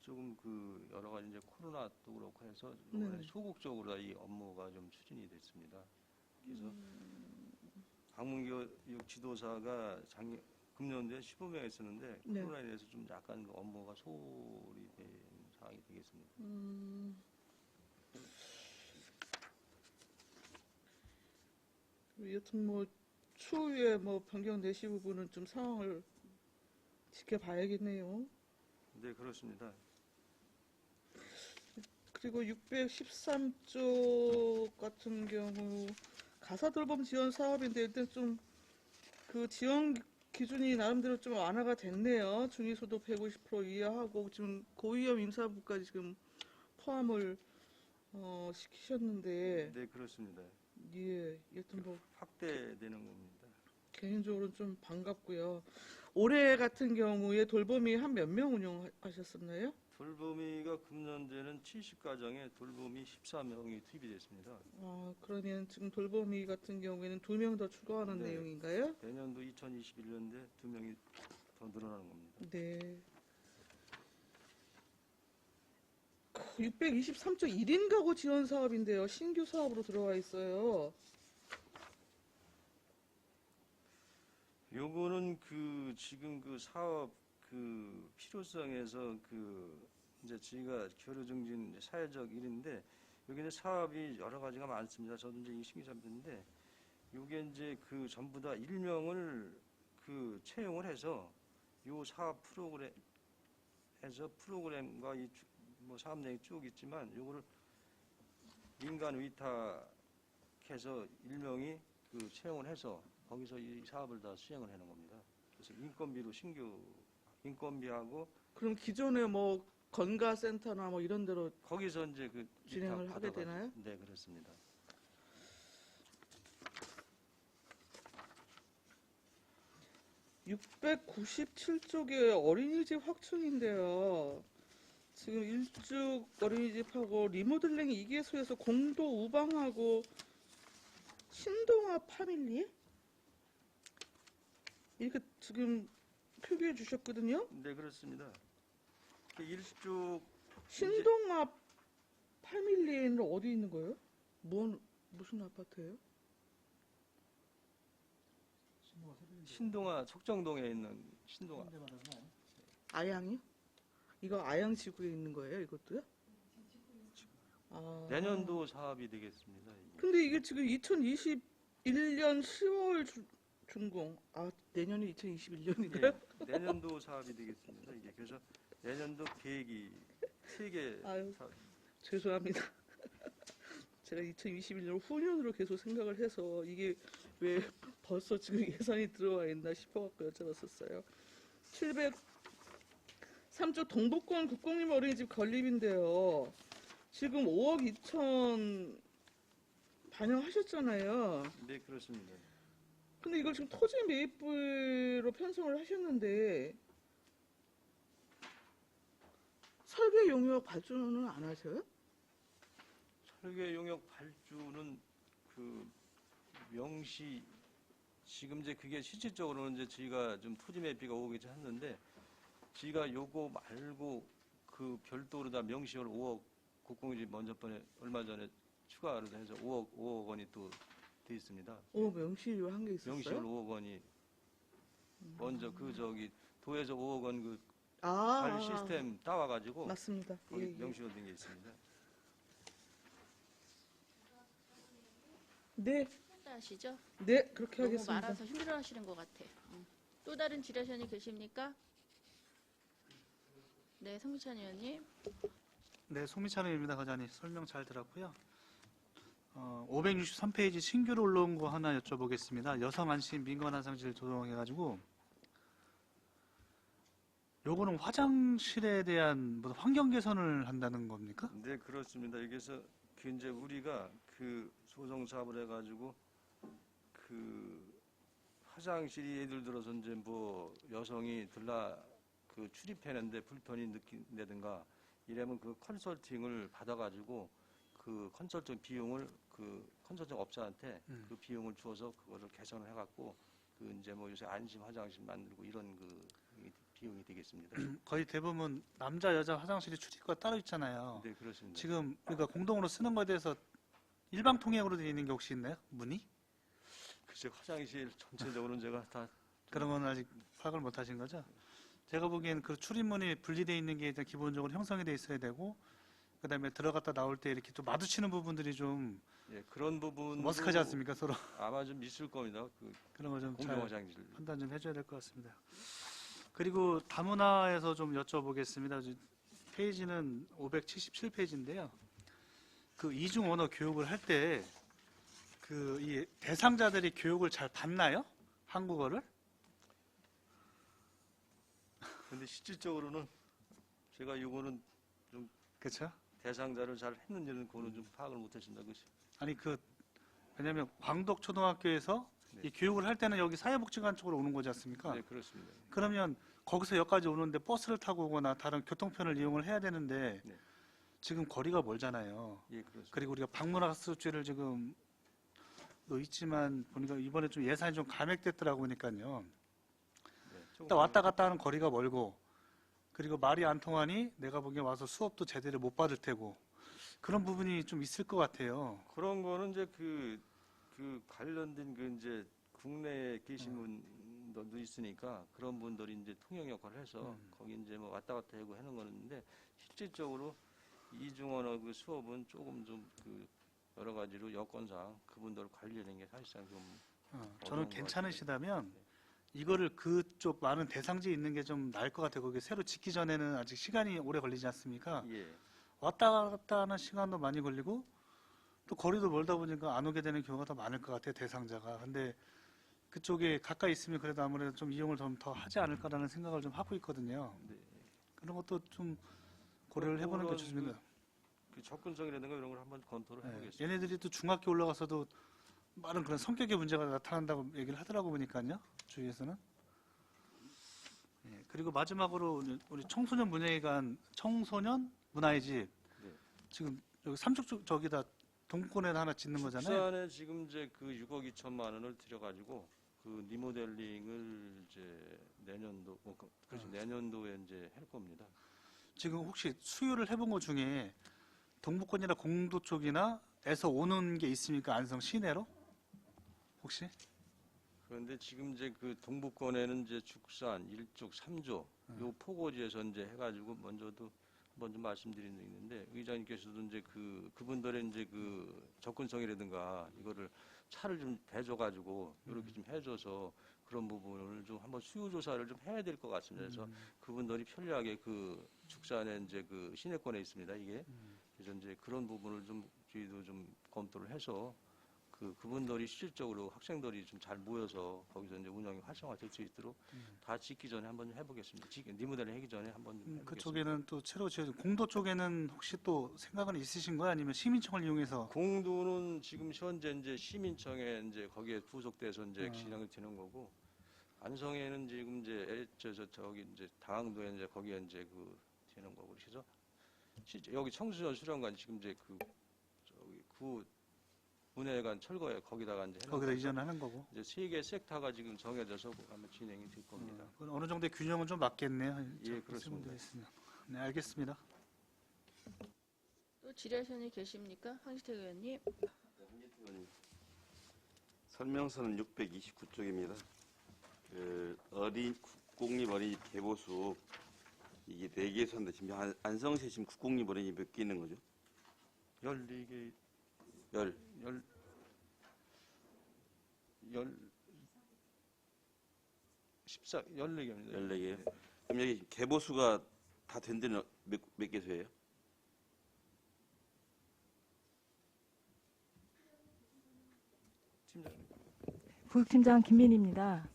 조금 그 여러 가지 이제 코로나도 그렇고 해서 이번에 소극적으로 이 업무가 좀 추진이 됐습니다. 그래서 방문 교육 지도사가 금년도에 15명 있었는데 네. 코로나에 대해서 좀 약간 그 업무가 소홀히 된 상황이 되겠습니다. 여튼 뭐 추후에 뭐 변경 내시 부분은 좀 상황을 지켜봐야겠네요. 네, 그렇습니다. 그리고 613쪽 같은 경우 가사돌봄 지원 사업인데 일단 좀 그 지원 기준이 나름대로 좀 완화가 됐네요. 중위소득 150% 이하하고 지금 고위험 임산부까지 지금 포함을 시키셨는데 네, 그렇습니다. 예, 여튼 뭐 확대되는 겁니다. 개인적으로 좀 반갑고요. 올해 같은 경우에 돌봄이 한 몇 명 운영하셨었나요? 돌보미가 금년도에는 70가정에 돌보미 14명이 투입이 됐습니다. 그러면 지금 돌봄이 같은 경우에는 2명 더 추가하는 네. 내용인가요? 내년도 2021년도에 2명이 더 늘어나는 겁니다. 네. 623조 1인 가구 지원 사업인데요. 신규 사업으로 들어와 있어요. 요거는 그 지금 그 사업 그 필요성에서 그 이제 저희가 교류 증진 사회적 일인데 여기 이제 사업이 여러 가지가 많습니다. 저도 이제 이 신규 사업인데 요게 이제 그 전부 다 일명을 그 채용을 해서 요 사업 프로그램과 이 뭐 사업 내용이 쭉 있지만 요거를 민간 위탁해서 일명이 그 채용을 해서 거기서 이 사업을 다 수행을 해놓은 겁니다. 그래서 인건비로 신규 인건비하고 그럼 기존에 뭐 건가센터나 뭐 이런 데로 거기서 이제 그 진행을 위탁 하게 받아가지고. 되나요? 네, 그렇습니다. (697쪽에) 어린이집 확충인데요. 지금 일축 어린이집하고 리모델링 2개소에서 공도 우방하고 신동아 파밀리 이렇게 지금 표기해 주셨거든요. 네, 그렇습니다. 그 일쪽 신동아 파밀리에는 어디 있는 거예요? 무슨 아파트예요? 신동아 속정동에 있는 신동아. 아양이요? 이거 아양 지구에 있는 거예요? 이것도요? 내년도 사업이 되겠습니다. 이게. 근데 이게 지금 2021년 10월 준공. 내년이 2021년인가요? 예, 내년도 사업이 되겠습니다. 이게 그래서 내년도 계획이 3개 아유. 사업. 죄송합니다. 제가 2021년 후년으로 계속 생각을 해서 이게 왜 벌써 지금 예산이 들어와 있나 싶어갖고 여쭤봤었어요. 703조 동북권 국공립 어린이집 건립인데요. 지금 5억 2천 반영하셨잖아요. 네, 그렇습니다. 근데 이걸 지금 토지 매입부로 편성을 하셨는데 설계 용역 발주는 안 하셔요? 설계 용역 발주는 그 명시 지금 이제 그게 실질적으로는 이제 저희가 좀 토지 매입비가 오기 했는데 저희가 요거 말고 그 별도로 다 명시를 5억 국공립 먼저 번에 얼마 전에 추가로 해서 5억 원이 또 돼 있습니다. 명시료 한 게 있었어요? 명시를 5억 원이 먼저 그 저기 도에서 5억 원 그 아, 관리 시스템 따와가지고 맞습니다. 거기 예, 예. 명시로 된 게 있습니다. 네, 아시죠? 네, 그렇게 너무 하겠습니다. 많아서 힘들어하시는 것 같아. 또 다른 질의하시는 계십니까? 네, 성미찬 의원님. 네, 송미찬 의원입니다. 과장님 설명 잘 들었고요. 563페이지 신규로 올라온 거 하나 여쭤보겠습니다. 여성 안심 민간 화장실 조성해가지고 요거는 화장실에 대한 무슨 환경 개선을 한다는 겁니까? 네, 그렇습니다. 여기서 그 이제 우리가 그 소송 사업을 해가지고 그 화장실이 예를 들어서 이제 뭐 여성이 들라 그 출입했는데 불편이 느낀다든가 이러면 그 컨설팅을 받아가지고 그 컨설팅 비용을 그 컨설팅 업자한테 그 비용을 주어서 그거를 개선을 해갖고 그 이제 뭐 요새 안심 화장실 만들고 이런 그 비용이 되겠습니다. 거의 대부분 남자 여자 화장실이 출입구가 따로 있잖아요. 네, 그렇습니다. 지금 우리가 공동으로 쓰는 거에 대해서 일방 통행으로 되어 있는 게 혹시 있나요? 문의? 글쎄 화장실 전체적으로는 제가 다 그런 건 아직 파악을 못 하신 거죠? 제가 보기엔 그 출입문이 분리되어 있는 게 일단 기본적으로 형성이 돼 있어야 되고, 그 다음에 들어갔다 나올 때 이렇게 좀 마주치는 부분들이 좀 예, 그런 부분 머쓱하지 않습니까? 서로. 아마 좀 있을 겁니다. 그 그런 거 좀 공용 잘 화장실. 판단 좀 해줘야 될 것 같습니다. 그리고 다문화에서 좀 여쭤보겠습니다. 페이지는 577페이지인데요. 그 이중 언어 교육을 할 때 그 이 대상자들이 교육을 잘 받나요? 한국어를? 근데 실질적으로는 제가 이거는 그렇죠? 대상자를 잘 했는지는 그거는 좀 파악을 못하신다. 그죠? 아니 왜냐면 광덕 초등학교에서 이 교육을 할 때는 여기 사회복지관 쪽으로 오는 거지 않습니까? 네, 그렇습니다. 그러면 거기서 여기까지 오는데 버스를 타고 오거나 다른 교통편을 이용을 해야 되는데 네. 지금 거리가 멀잖아요. 예, 그렇습니다. 그리고 우리가 방문학습지를 지금 또 있지만 보니까 이번에 좀 예산이 좀 감액됐더라고 보니까요. 네, 조금 일단 왔다 갔다 하는 거리가 멀고 그리고 말이 안 통하니 내가 보기엔 와서 수업도 제대로 못 받을 테고 그런 부분이 좀 있을 것 같아요. 그런 거는 이제 그 관련된 그 이제 국내에 계신 분들도 있으니까 그런 분들이 이제 통역 역할을 해서 거기 이제 뭐 왔다 갔다 하고 하는 거는데 실질적으로 이중언어 그 수업은 조금 좀 그 여러 가지로 여건상 그분들 관리하는 게 사실상 좀 저는 괜찮으시다면 이거를 그쪽 많은 대상지에 있는 게 좀 나을 것 같아요. 거기 새로 짓기 전에는 아직 시간이 오래 걸리지 않습니까? 예. 왔다 갔다 하는 시간도 많이 걸리고 또 거리도 멀다 보니까 안 오게 되는 경우가 더 많을 것 같아요. 대상자가. 근데 그쪽에 가까이 있으면 그래도 아무래도 좀 이용을 좀 더 하지 않을까라는 생각을 좀 하고 있거든요. 네. 그런 것도 좀 고려를 해보는 게 좋습니다. 그 접근성이라든가 이런 걸 한번 검토를 네. 해보겠습니다. 얘네들이 또 중학교 올라가서도 많은 그런 성격의 문제가 나타난다고 얘기를 하더라고 보니까요. 주위에서는. 예, 그리고 마지막으로 우리 청소년 문예회관 청소년 문화의 집 네. 지금 여기 삼척 저기다 동권에 하나 짓는 거잖아요. 축산에 지금 이제 그 6억 2천만 원을 들여가지고 그 리모델링을 이제 내년도 그렇죠 내년도에 이제 할 겁니다. 지금 혹시 수요를 해본 것 중에 동북권이나 공도 쪽이나에서 오는 게 있습니까? 안성 시내로 혹시? 그런데 지금 이제 그 동북권에는 이제 축산 1족 3조 요 포고지에서 이제 해가지고 먼저도 한번 좀 말씀드린 적이 있는데 의장님께서도 이제 그분들의 이제 그 접근성이라든가 이거를 차를 좀 대줘가지고 이렇게 좀 해줘서 그런 부분을 좀 한번 수요 조사를 좀 해야 될 것 같습니다. 그래서 그분들이 편리하게 그 축산에 이제 그 시내권에 있습니다. 이게 그래서 이제 그런 부분을 좀 저희도 좀 검토를 해서 그분들이 실질적으로 학생들이 좀 잘 모여서 거기서 이제 운영이 활성화될 수 있도록 다 짓기 전에 한번 해보겠습니다. 리모델링 하기 전에 한번 좀 해보겠습니다. 그쪽에는 또 새로 지어진 공도 쪽에는 혹시 또 생각은 있으신 거예요? 아니면 시민청을 이용해서? 공도는 지금 현재 이제 시민청에 이제 거기에 부속돼서 이제 진행이 되는 거고 안성에는 지금 이제 저기 이제 당항도에 이제 거기에 이제 그 되는 거고 그래서 실제 여기 청소년 수련관 지금 이제 저기 문예관 철거에 거기다가 이제 거기다 이전하는 거고. 이제 3개 섹터가 지금 정해져서 아마 진행이 될 겁니다. 그건 어느 정도의 균형은 좀 맞겠네요. 예, 그렇습니다. 네, 알겠습니다. 또 질의하시는 분 계십니까? 황시태 의원님. 설명서는 629쪽입니다. 국공립 어린이집 개보수 이게 4개에서 한다. 지금 안성시에 지금 국공립 어린이집 몇 개 있는 거죠? 14개 14개입니다. 14개요? 그럼 여기 개보수가 다 된 데는 몇 개소예요? 보육팀장 김민희입니다.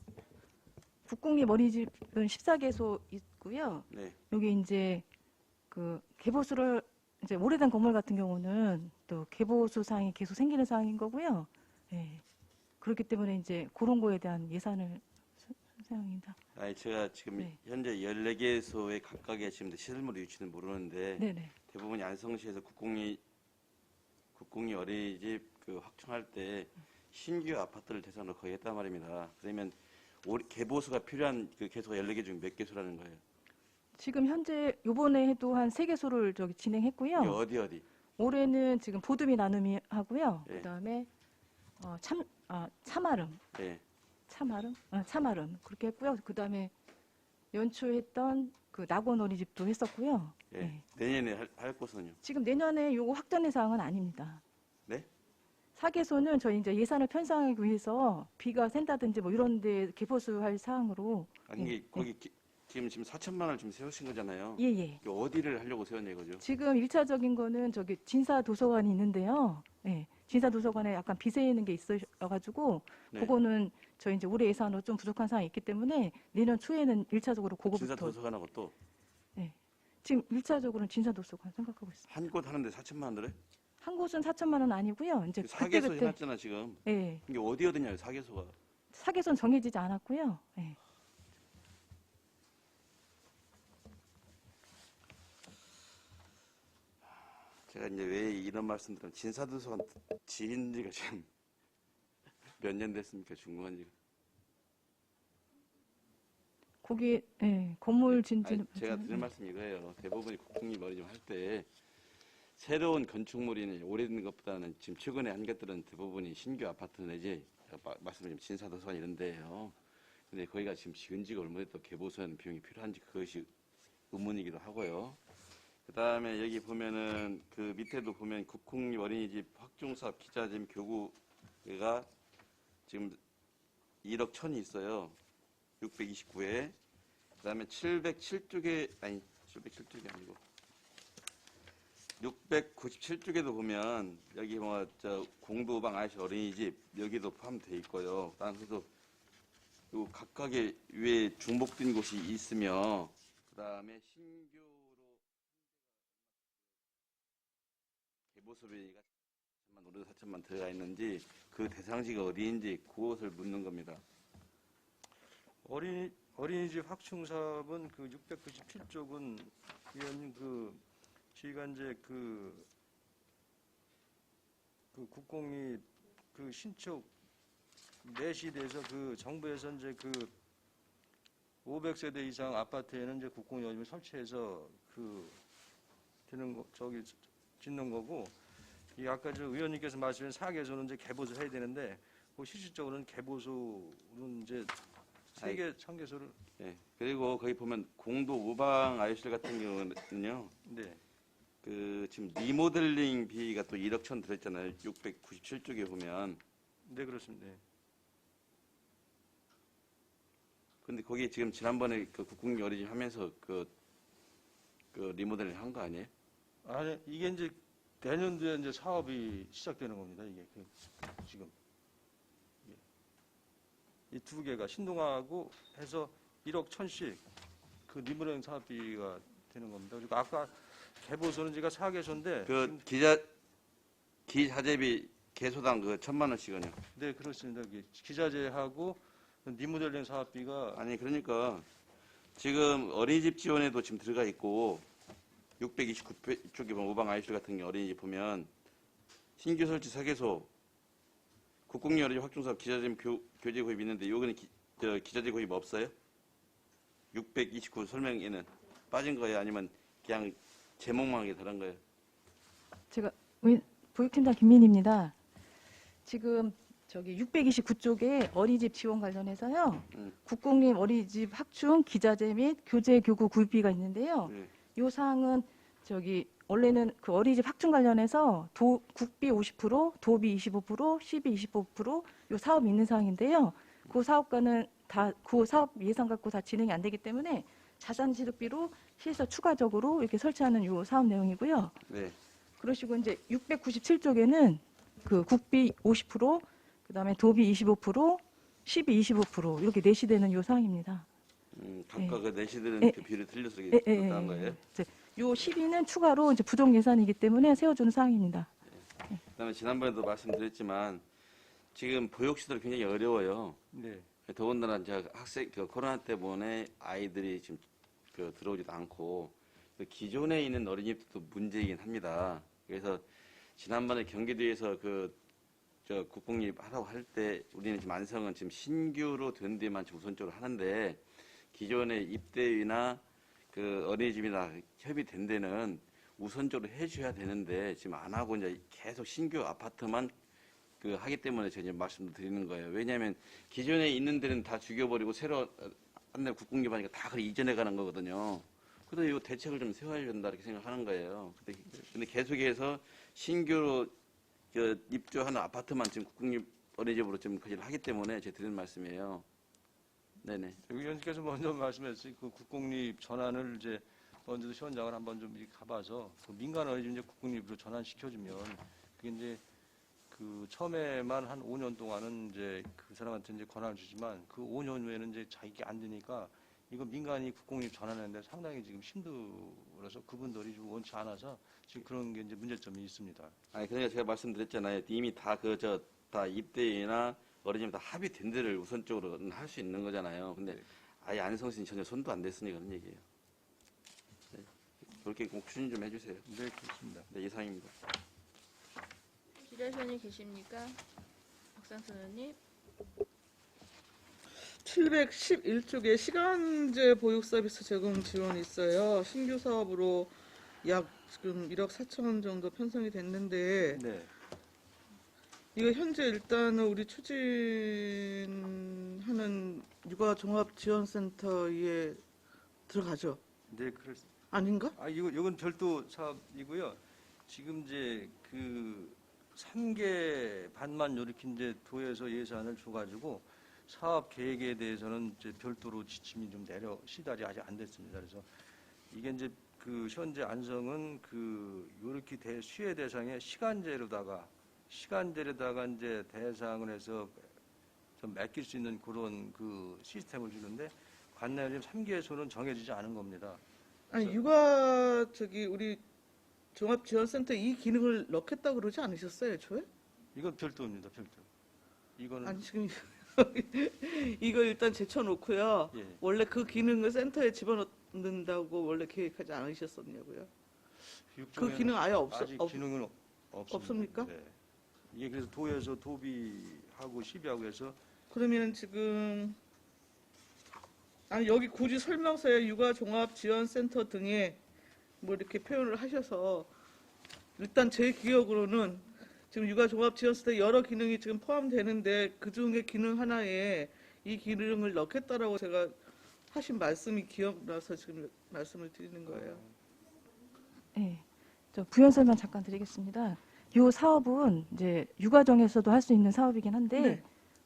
국공립 어린이집은 14개소 있고요. 네. 여기 이제 그 개보수를 이제 오래된 건물 같은 경우는 또 개보수 사항이 계속 생기는 사항인 거고요. 예. 그렇기 때문에 이제 그런 거에 대한 예산을 사용입니다. 아니 제가 지금 네. 현재 14개소의 각각의 지금 시설물 위치는 모르는데 네네. 대부분 안성시에서 국공립 어린이집 그 확충할 때 신규 아파트를 대상으로 거의 했단 말입니다. 그러면 개보수가 필요한 그 개소가 14개 중에 몇 개소라는 거예요? 지금 현재 요번에 해도 한 3개소를 저기 진행했고요. 이게 어디? 올해는 지금 보듬이 나눔이 하고요. 네. 그다음에 참아름. 예. 참아름 그렇게 했고요. 그다음에 연초했던 그 낙원 어린이집도 했었고요. 예. 네. 내년에 할 곳은요? 지금 내년에 요거 확정된 사항은 아닙니다. 네? 4개소는 저희 이제 예산을 편성하기 위해서 비가 샌다든지 뭐 이런 데 개보수할 사항으로 아니 이게 거기 지금 4천만 원을 지금 세우신 거잖아요. 예. 이게 어디를 하려고 세웠냐 이거죠? 지금 1차적인 거는 저기 진사 도서관이 있는데요. 예. 진사 도서관에 약간 비세 있는 게 있어가지고 네. 그거는 저희 이제 올해 예산으로 좀 부족한 사항이 있기 때문에 내년 초에는 1차적으로 그거부터 진사 도서관하고 또 지금 1차적으로는 진사 도서관 생각하고 있습니다. 한 곳 하는데 4천만 원 들어요? 한 곳은 4천만 원 아니고요. 이제 4개소 그때 해놨잖아 지금. 예. 이게 어디냐요 4개소가. 4개소는 정해지지 않았고요. 예. 제가 이제 왜 이런 말씀드리면 진사도서관 지인지가 지금 몇 년 됐습니까 중국한 지가? 거기 건물 진지는 제가 드릴 말씀이 이거예요. 대부분이 국공립 어린이집 할 때 새로운 건축물이나 오래된 것보다는 지금 최근에 한 것들은 대부분이 신규 아파트 내지 말씀드리면 진사도서관 이런 데예요. 근데 거기가 지금 지은 지가 얼마 됐다 개보수하는 비용이 필요한지 그것이 의문이기도 하고요. 그 다음에 여기 보면은 그 밑에도 보면 국공립 어린이집 확충사업 기자재및 교구가 지금 1억 1천이 있어요. 629회. 그 다음에 707쪽에, 아니, 707쪽이 아니고, 697쪽에도 보면, 여기 뭐, 공도방 아이씨 어린이집, 여기도 포함되어 있고요. 그래서, 요 각각의 위에 중복된 곳이 있으며, 그 다음에 신규로, 개보수비가 4천만, 4천만 들어가 있는지, 그 대상지가 어디인지, 그것을 묻는 겁니다. 어린이집 확충 사업은 그 697쪽은 위원님 저희가 이제 그 국공립 그 신축 내시돼서 그 정부에서 이제 그 500세대 이상 아파트에는 이제 국공립 어린이집을 설치해서 되는 거 짓는 거고 이 아까 저 의원님께서 말씀하신 4개소는 이제 개보수 해야 되는데 그 실질적으로는 개보수는 이제 3개, 1000개소를. 네. 그리고 거기 보면 공도 우방 아이실 같은 경우는요. 네. 지금 리모델링 비가 또 1억 1천 들어있잖아요. 697쪽에 보면. 네, 그렇습니다. 네. 근데 거기 지금 지난번에 그 국공립 어린이집 하면서 그 리모델링 한 거 아니에요? 아니, 이게 이제 내년도에 이제 사업이 시작되는 겁니다. 이게 지금. 이 두 개가 신동하고 해서 1억 1천씩 그 리모델링 사업비가 되는 겁니다. 그리고 아까 개보수는 제가 4개소인데 기자재비 개소당 1,000만 원씩은요. 네, 그렇습니다. 기자재하고 리모델링 사업비가 아니 그러니까 지금 어린이집 지원에도 지금 들어가 있고 629쪽에 보면 우방 아이실 같은 게 어린이집 보면 신규 설치 4개소 국공립 어린이집 확충사업 기자재 교재 구입 있는데 여기는 기자재 구입 없어요? 629 설명에는 빠진 거예요? 아니면 그냥 제목만 하게 다른 거예요? 제가 보육팀장 김민희입니다. 지금 저기 629쪽에 어린이집 지원 관련해서요. 국공립 어린이집 확충 기자재 및 교재 교구 구입비가 있는데요. 네. 이 사항은 저기 원래는 그 어린이집 확충 관련해서 국비 50%, 도비 25%, 시비 25%, 요 사업이 있는 사항인데요. 그 사업과는 그 사업 예산 갖고 다 진행이 안 되기 때문에 자산지급비로 시에서 추가적으로 이렇게 설치하는 요 사업 내용이고요. 네. 그러시고 이제 697쪽에는 그 국비 50%, 그다음에 도비 25%, 12, 25% 이렇게 내시되는 요 사항입니다. 각각 그 내시들은 예. 그 비율이 틀려서 예, 이렇게 예, 예. 한 거예요. 이제 요 12는 추가로 이제 부족 예산이기 때문에 세워주는 사항입니다. 그다음에 지난번에도 말씀드렸지만 지금 보육시설 굉장히 어려워요. 네. 더군다나 이제 학생 그 코로나 때문에 아이들이 지금 그 들어오지도 않고 그 기존에 있는 어린이집도 문제이긴 합니다. 그래서 지난번에 경기도에서 저 국공립 하라고 할 때 우리는 지금 안성은 지금 신규로 된 데만 지금 우선적으로 하는데 기존의 입대위나 그 어린이집이나 협의된 데는 우선적으로 해줘야 되는데 지금 안 하고 이제 계속 신규 아파트만 그 하기 때문에 제가 말씀을 드리는 거예요. 왜냐하면 기존에 있는 데는 다 죽여버리고 새로 한날 국공립 하니까 다 그걸 이전해 가는 거거든요. 그래서 이 대책을 좀 세워야 된다 이렇게 생각하는 거예요. 근데 계속해서 신규로 그 입주하는 아파트만 지금 국공립 어린이집으로 지금 그걸 하기 때문에 제가 드리는 말씀이에요. 네네. 의원님께서 먼저 말씀하신 그 국공립 전환을 이제 먼저 시원장을 한번 좀 이렇게 가봐서 그 민간 어린이집 이제 국공립으로 전환시켜주면 그게 이제 그 처음에만 한 5년 동안은 이제 그 사람한테 이제 권한을 주지만 그 5년 후에는 이제 자기게 안 되니까 이거 민간이 국공립 전환하는데 상당히 지금 힘들어서 그분들이 좀 원치 않아서 지금 그런 게 이제 문제점이 있습니다. 아니 그러니까 제가 말씀드렸잖아요. 이미 다 다 입대나 어린이집 다 합의된 데를 우선적으로 할 수 있는 거잖아요. 근데 아예 안성시는 전혀 손도 안 댔으니 그런 얘기예요. 네. 그렇게 꼭 추진 좀 해주세요. 네, 그렇습니다. 네, 이상입니다. 질의하시는 계십니까? 박상수 의원님. 711쪽에 시간제 보육 서비스 제공 지원이 있어요. 신규 사업으로 약 지금 1억 4천 정도 편성이 됐는데 네. 이거 현재 일단은 우리 추진하는 육아종합지원센터에 들어가죠? 네, 그렇습니다. 아닌가? 이건 별도 사업이고요. 지금 이제 그 3개 반만 요렇게 이제 도에서 예산을 줘가지고 사업 계획에 대해서는 이제 별도로 지침이 좀 시달이 아직 안 됐습니다. 그래서 이게 이제 그 현재 안성은 그 요렇게 수혜 대상에 시간제로다가 이제 대상을 해서 좀 맡길 수 있는 그런 그 시스템을 주는데 관내는 3개에서는 정해지지 않은 겁니다. 아니 우리 종합지원센터 이 기능을 넣겠다고 그러지 않으셨어요, 애초에? 이건 별도입니다, 별도. 이거는 아니 지금 이거 일단 제쳐놓고요. 예. 원래 그 기능을 센터에 집어넣는다고 원래 계획하지 않으셨었냐고요? 그 기능 아예 아직 기능은 없습니다. 없습니까? 네. 이게 그래서 도에서 도비하고 시비하고 해서 그러면 지금 여기 굳이 설명서에 육아종합지원센터 등에 뭐 이렇게 표현을 하셔서 일단 제 기억으로는 지금 육아종합지원센터 여러 기능이 지금 포함되는데 그 중에 기능 하나에 이 기능을 넣겠다라고 제가 하신 말씀이 기억나서 지금 말씀을 드리는 거예요. 네, 저 부연 설명 잠깐 드리겠습니다. 이 사업은 이제 육아정에서도 할 수 있는 사업이긴 한데 네.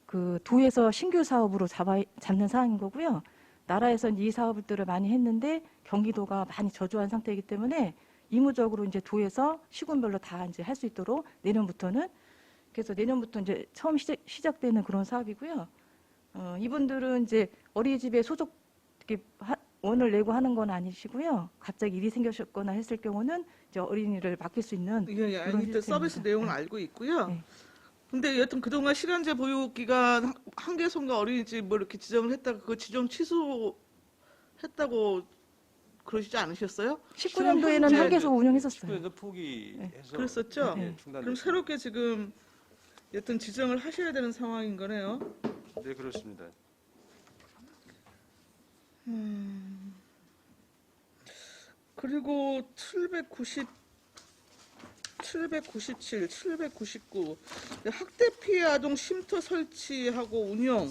그 도에서 신규 사업으로 잡는 사항인 거고요. 나라에서는 이 사업들을 많이 했는데 경기도가 많이 저조한 상태이기 때문에 의무적으로 이제 도에서 시군별로 다 이제 할 수 있도록 내년부터는 그래서 내년부터 이제 처음 시작되는 그런 사업이고요. 이분들은 이제 어린이집에 소속 이렇게 원을 내고 하는 건 아니시고요. 갑자기 일이 생기셨거나 했을 경우는 이제 어린이를 맡길 수 있는 예, 그런 일단 서비스 시스템입니다. 내용은 네. 알고 있고요. 네. 근데 여튼 그동안 시간제 보육 기간 한계선과 어린이집 뭐 이렇게 지정을 했다가 그거 지정 취소했다고 그러시지 않으셨어요? 19년도에는 현재- 한계소 운영했었어요. 축구에서 포기해서 그랬었죠? 네, 그럼 중단됐습니다. 새롭게 지금 여튼 지정을 하셔야 되는 상황인 거네요. 네, 그렇습니다. 그리고 797, 799 학대 피해 아동 쉼터 설치하고 운영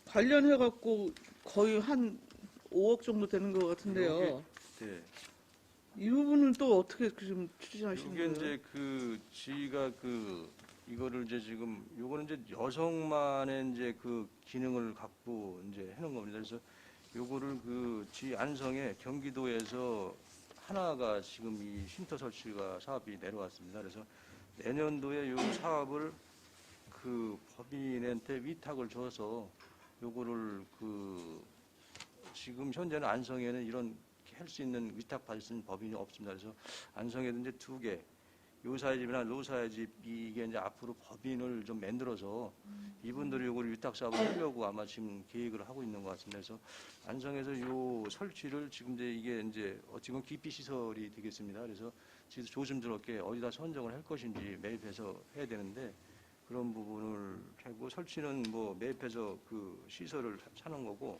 관련해갖고 거의 한 5억 정도 되는 것 같은데요. 네. 이 부분은 또 어떻게 좀 추진하시는 이게 거예요? 이제 그 저희가 이거를 이제 지금 요거는 이제 여성만의 이제 그 기능을 갖고 이제 해놓은 겁니다. 그래서 요거를 지 안성에 경기도에서 하나가 지금 이 쉼터 설치가 사업이 내려왔습니다. 그래서 내년도에 요 사업을 그 법인한테 위탁을 줘서 요거를 지금 현재는 안성에는 이런 할 수 있는 위탁 받을 수 있는 법인이 없습니다. 그래서 안성에도 이제 2개 요사의 집이나 노사의 집 이게 이제 앞으로 법인을 좀 만들어서 이분들이 요걸 위탁 사업을 하려고 아마 지금 계획을 하고 있는 것 같습니다. 그래서 안성에서 요 설치를 지금 이제 지금 기피 시설이 되겠습니다. 그래서 지금 조심스럽게 어디다 선정을 할 것인지 매입해서 해야 되는데 그런 부분을 하고 설치는 뭐 매입해서 그 시설을 사는 거고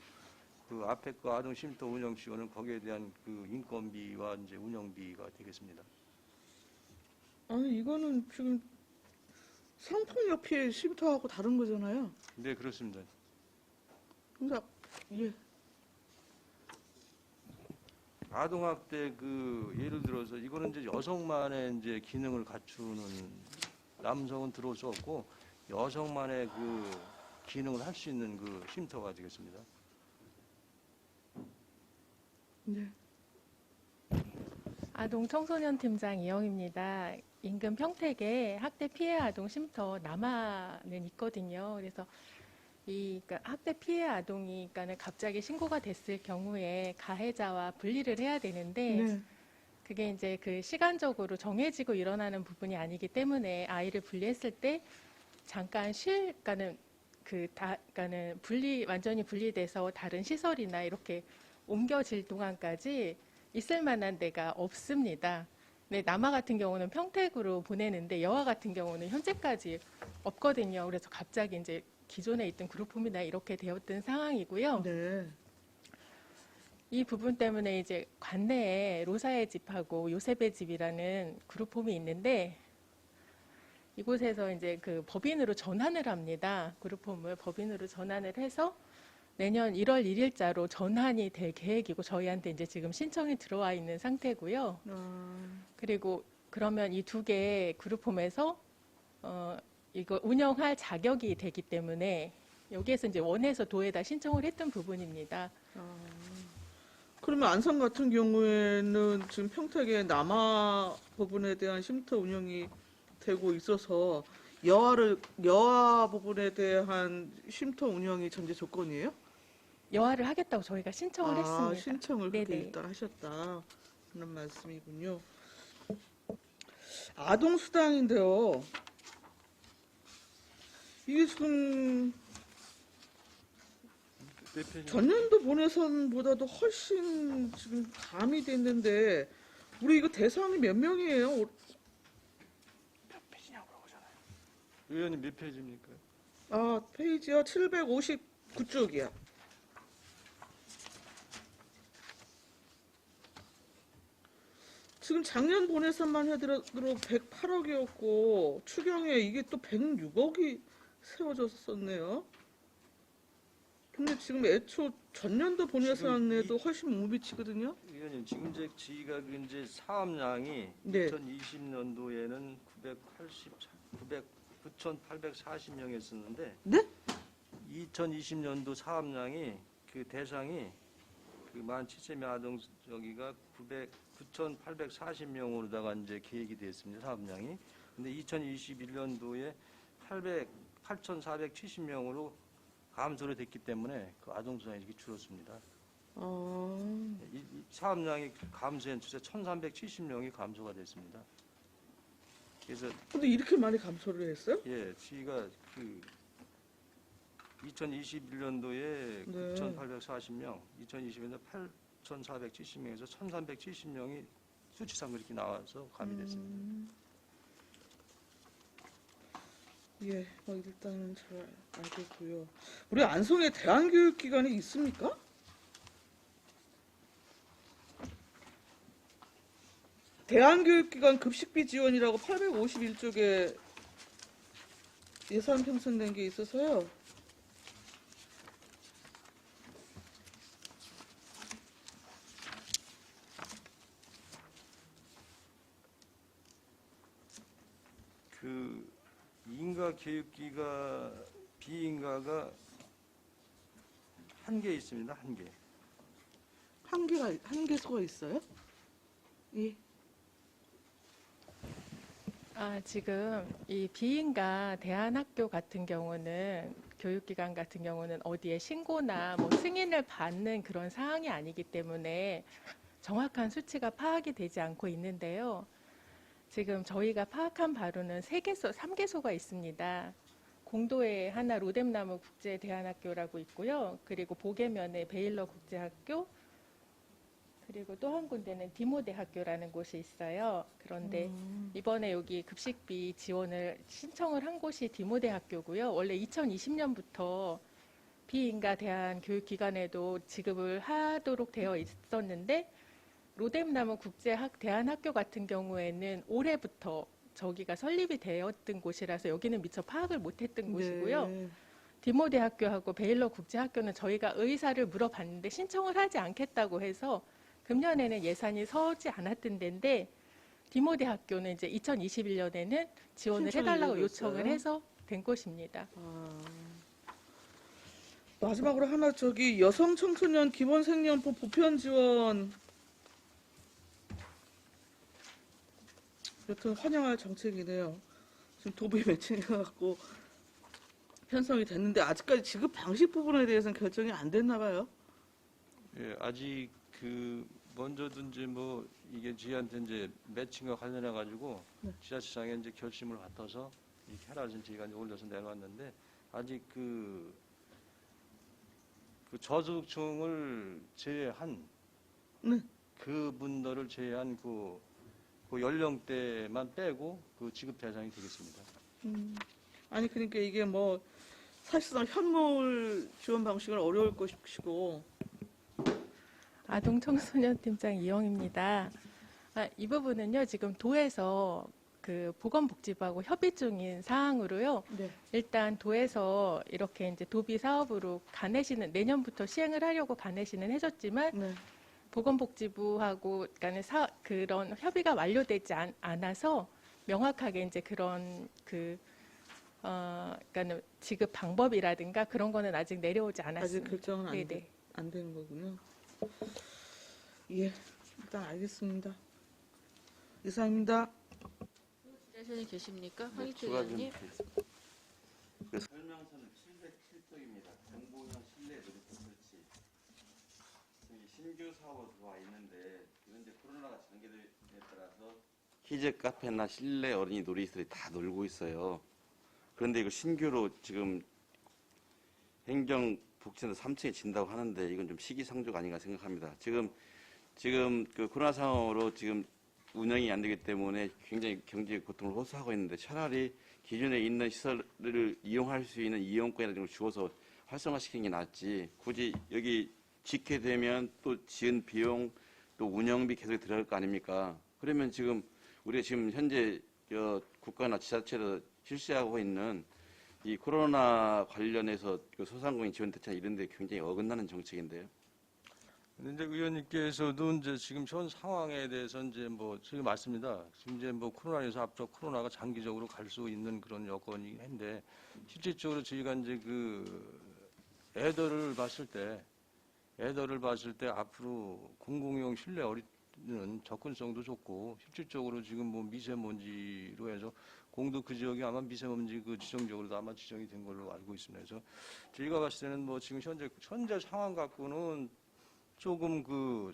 그 앞에 그 아동 쉼터 운영 지원은 거기에 대한 그 인건비와 이제 운영비가 되겠습니다. 아니 이거는 지금 성폭력 피해 쉼터하고 다른 거잖아요. 네, 그렇습니다. 그러니까 예. 아동학대 예를 들어서 이거는 이제 여성만의 이제 기능을 갖추는 남성은 들어올 수 없고 여성만의 기능을 할 수 있는 쉼터가 되겠습니다. 네. 아동 청소년 팀장 이영입니다. 인근 평택에 학대 피해 아동 쉼터 남아는 있거든요. 그래서 그러니까 학대 피해 아동이 그러니까는 갑자기 신고가 됐을 경우에 가해자와 분리를 해야 되는데 네. 그게 이제 시간적으로 정해지고 일어나는 부분이 아니기 때문에 아이를 분리했을 때 잠깐 그러니까는 그러니까는 완전히 분리돼서 다른 시설이나 이렇게 옮겨질 동안까지 있을 만한 데가 없습니다. 네, 남아 같은 경우는 평택으로 보내는데 여아 같은 경우는 현재까지 없거든요. 그래서 갑자기 이제 기존에 있던 그룹홈이나 이렇게 되었던 상황이고요. 네. 이 부분 때문에 이제 관내에 로사의 집하고 요셉의 집이라는 그룹홈이 있는데 이곳에서 이제 법인으로 전환을 합니다. 그룹홈을 법인으로 전환을 해서 내년 1월 1일자로 전환이 될 계획이고 저희한테 이제 지금 신청이 들어와 있는 상태고요. 그리고 그러면 이 2개 그룹홈에서 이거 운영할 자격이 되기 때문에 여기에서 이제 원에서 도에다 신청을 했던 부분입니다. 그러면 안성 같은 경우에는 지금 평택의 남아 부분에 대한 쉼터 운영이 되고 있어서 여아 부분에 대한 쉼터 운영이 전제 조건이에요? 여하를 하겠다고 저희가 신청을 했습니다. 신청을 그렇게 네네. 일단 하셨다. 그런 말씀이군요. 아동수당인데요. 이게 지금 전년도 본예산보다도 훨씬 지금 가미돼 있는데 우리 이거 대상이 몇 명이에요? 몇 페이지냐고 물어보잖아요. 의원님 몇 페이지입니까? 페이지가 759쪽이야. 지금 작년 본예산만 해도 108억이었고 추경에 이게 또 106억이 세워졌었네요. 근데 지금 애초 전년도 본예산에도 훨씬 못 미치거든요. 의원님 지금 이제 저희가 이제 사업량이 네. 2020년도에는 9,840명이었었는데 네? 2020년도 사업량이 대상이 17,000명 아동 저기가 9,840명으로다가 이제 계획이 되었습니다. 사업량이. 근데 2021년도에 8,470명으로 감소를 됐기 때문에 아동수당이 이렇게 줄었습니다. 이 사업량이 감소한 추세 1,370명이 감소가 됐습니다. 그래서 근데 이렇게 많이 감소를 했어요? 예, 저희가 2021년도에 네. 9,840명, 2020년도 8,470명에서 1,370명이 수치상 그렇게 나와서 가미됐습니다. 예, 일단은 잘 알겠고요. 우리 안성에 대안교육기관이 있습니까? 대안교육기관 급식비 지원이라고 851쪽에 예산 편성된 게 있어서요. 인가 교육기가 비인가가 한 개 있습니다. 한 개. 한 개소가 있어요? 예. 지금 이 비인가 대안학교 같은 경우는 교육기관 같은 경우는 어디에 신고나 뭐 승인을 받는 그런 사항이 아니기 때문에 정확한 수치가 파악이 되지 않고 있는데요. 지금 저희가 파악한 바로는 3개소가 있습니다. 공도에 하나 로뎀나무 국제대안학교라고 있고요. 그리고 보계면에 베일러 국제학교, 그리고 또 한 군데는 디모대학교라는 곳이 있어요. 그런데 이번에 여기 급식비 지원을 신청을 한 곳이 디모대학교고요. 원래 2020년부터 비인가 대한 교육기관에도 지급을 하도록 되어 있었는데 로뎀나무 국제대안학교 같은 경우에는 올해부터 저기가 설립이 되었던 곳이라서 여기는 미처 파악을 못했던 곳이고요. 네. 디모대학교하고 베일러 국제학교는 저희가 의사를 물어봤는데 신청을 하지 않겠다고 해서 금년에는 예산이 서지 않았던 데인데 디모대학교는 이제 2021년에는 지원을 신청이 해달라고 이루어졌어요? 요청을 해서 된 곳입니다. 마지막으로 하나 저기 여성 청소년 기본 생년품 보편 지원 여튼 환영할 정책이네요. 지금 도비 매칭해갖고 편성이 됐는데 아직까지 지급 방식 부분에 대해서는 결정이 안 됐나 봐요. 예, 아직 먼저든지 뭐 이게 저희한테 이제 매칭과 관련해 가지고 지자체장에 이제 결심을 받아서 이렇게 해라서 저희가 이제 올려서 내놓았는데 아직 그 저소득층을 제외한 네. 그분들을 제외한 그 연령대만 빼고 그 지급 대상이 되겠습니다. 아니 그러니까 이게 뭐 사실상 현물 지원 방식은 어려울 것이고 아동청소년팀장 이영입니다. 이 부분은요 지금 도에서 그 보건복지부하고 협의 중인 사항으로요. 네. 일단 도에서 이렇게 이제 도비 사업으로 가내시는 내년부터 시행을 하려고 가내시는 해줬지만 네. 보건복지부하고 그런 협의가 완료되지 않아서 명확하게 이제 그런 그러니까는 지급 방법이라든가 그런 거는 아직 내려오지 아직 않았습니다. 결정은 네네. 안 된 거군요. 예, 일단 알겠습니다. 이상입니다. 질의하시는 계십니까? 네, 황희태 추가 좀 의원님. 드리겠습니다. 그 설명서는 707쪽입니다. 정보형 신뢰 노리터 설치. 여기 신규 사업으로 들어와 있는데 이건 이제 코로나가 전개됨에 따라서 키즈 카페나 실내 어린이 놀이시설이 다 놀고 있어요. 그런데 이거 신규로 지금 행정복지센터 3층에 진다고 하는데 이건 좀 시기상조가 아닌가 생각합니다. 지금 그 코로나 상황으로 지금 운영이 안 되기 때문에 굉장히 경제 고통을 호소하고 있는데 차라리 기존에 있는 시설을 이용할 수 있는 이용권이라는 걸 주어서 활성화시키는 게 낫지. 굳이 여기 짓게 되면 또 지은 비용 또 운영비 계속 들어갈 거 아닙니까? 그러면 지금 우리가 지금 현재 국가나 지자체에서 실시하고 있는 이 코로나 관련해서 그 소상공인 지원 대책 이런 데 굉장히 어긋나는 정책인데요. 근데 이제 의원님께서도 이제 지금 현 상황에 대해서 이제 뭐 지금 맞습니다. 지금 이제 뭐 코로나에서 앞으로 코로나가 장기적으로 갈 수 있는 그런 여건이긴 한데 실질적으로 저희가 이제 애들을 봤을 때 앞으로 공공용 실내 어린이는 접근성도 좋고 실질적으로 지금 뭐 미세먼지로 해서 공도 그 지역이 아마 미세먼지 지정적으로도 아마 지정이 된 걸로 알고 있습니다. 그래서 저희가 봤을 때는 뭐 지금 현재 상황 갖고는 조금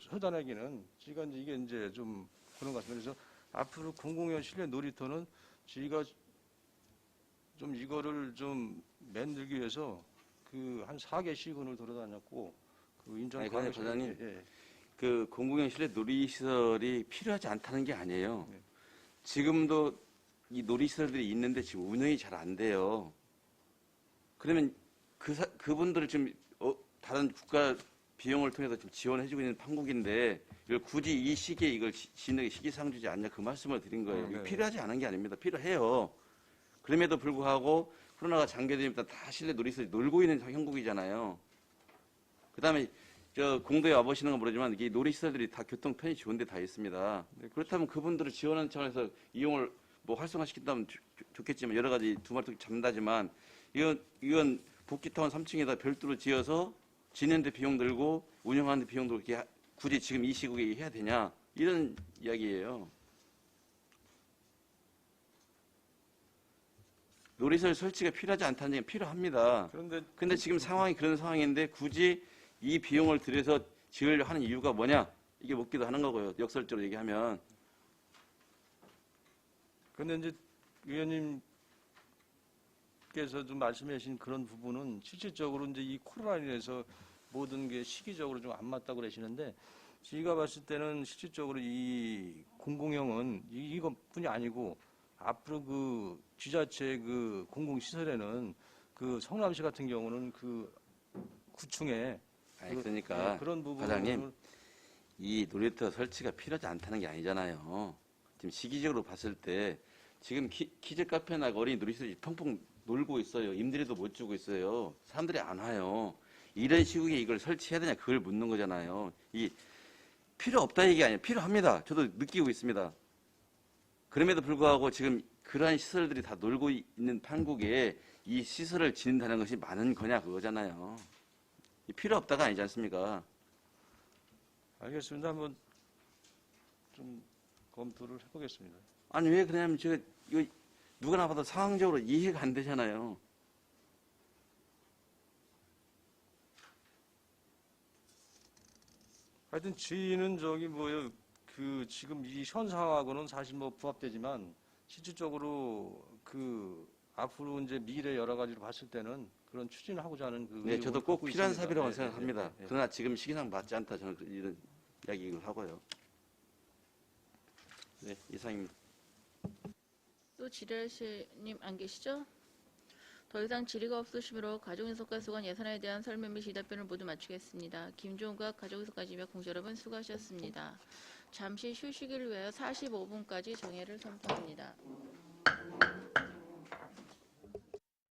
처단하기는 저희가 이게 이제 좀 그런 것 같습니다. 그래서 앞으로 공공용 실내 놀이터는 저희가 좀 이거를 좀 만들기 위해서 한 4개 시군을 돌아다녔고 인천 아니, 그런데 광역시 과장님, 예. 그 공공용 실내 놀이시설이 필요하지 않다는 게 아니에요. 네. 지금도 이 놀이시설들이 있는데 지금 운영이 잘 안 돼요. 그러면 그분들을 지금 다른 국가 비용을 통해서 지금 지원해주고 있는 판국인데 이걸 굳이 이 시기에 이걸 진행이 시기상조지 않냐 그 말씀을 드린 거예요. 이거 네. 필요하지 않은 게 아닙니다. 필요해요. 그럼에도 불구하고 코로나가 장기되면 다 실내 놀이시설이 놀고 있는 형국이잖아요. 그다음에 공도에 와보시는 건 모르지만 이게 놀이시설들이 다 교통편이 좋은 데 다 있습니다. 그렇다면 그분들을 지원하는 차원에서 이용을 뭐 활성화시킨다면 좋겠지만 여러 가지 두말뚝 잡는다지만 이건 복지타운 3층에다 별도로 지어서 지는데 비용 들고 운영하는데 비용 들고 이렇게 굳이 지금 이 시국에 해야 되냐 이런 이야기예요. 놀이시설 설치가 필요하지 않다는 얘기는 필요합니다. 근데 지금 상황이 그런 상황인데 굳이 이 비용을 들여서 지으려 하는 이유가 뭐냐? 이게 묻기도 하는 거고요. 역설적으로 얘기하면. 근데 이제 의원님께서 좀 말씀해 주신 그런 부분은 실질적으로 이제 이 코로나로 인해서 모든 게 시기적으로 좀 안 맞다고 그러시는데 저희가 봤을 때는 실질적으로 이 공공형은 이것뿐이 아니고 앞으로 그 지자체 그 공공시설에는 그 성남시 같은 경우는 그 구층에 아니, 그러니까 그런 부분을 과장님 이 놀이터 설치가 필요하지 않다는 게 아니잖아요. 지금 시기적으로 봤을 때 지금 키즈 카페나 어린이 놀이시설이 펑펑 놀고 있어요. 임대료도 못 주고 있어요. 사람들이 안 와요. 이런 시국에 이걸 설치해야 되냐 그걸 묻는 거잖아요. 이 필요 없다 얘기 아니에요. 필요합니다. 저도 느끼고 있습니다. 그럼에도 불구하고 지금 그러한 시설들이 다 놀고 있는 판국에 이 시설을 짓는다는 것이 많은 거냐 그거잖아요. 필요 없다가 아니지 않습니까? 알겠습니다. 한번 좀 검토를 해보겠습니다. 아니 왜 그러냐면 제가 이거 누구나 봐도 상황적으로 이해가 안 되잖아요. 하여튼 저희는 저기 뭐요 그 지금 이 현 상황하고는 사실 뭐 부합되지만 실질적으로 그 앞으로 이제 미래 여러 가지로 봤을 때는 그런 추진하고자 하는 그 네, 저도 의욕을 꼭 갖고 필요한 있습니다. 사비라고 네, 생각합니다. 네, 네. 그러나 지금 시기상 맞지 않다 저는 이런 이야기를 하고요. 네, 이상입니다. 또 질의하실님 안 계시죠? 더 이상 질의가 없으시므로 가족인속과 수관 예산에 대한 설명 및 질의답변을 모두 마치겠습니다. 김종각 가족인속가지며 공자 여러분 수고하셨습니다. 잠시 휴식을 위하여 45분까지 정회를 선포합니다.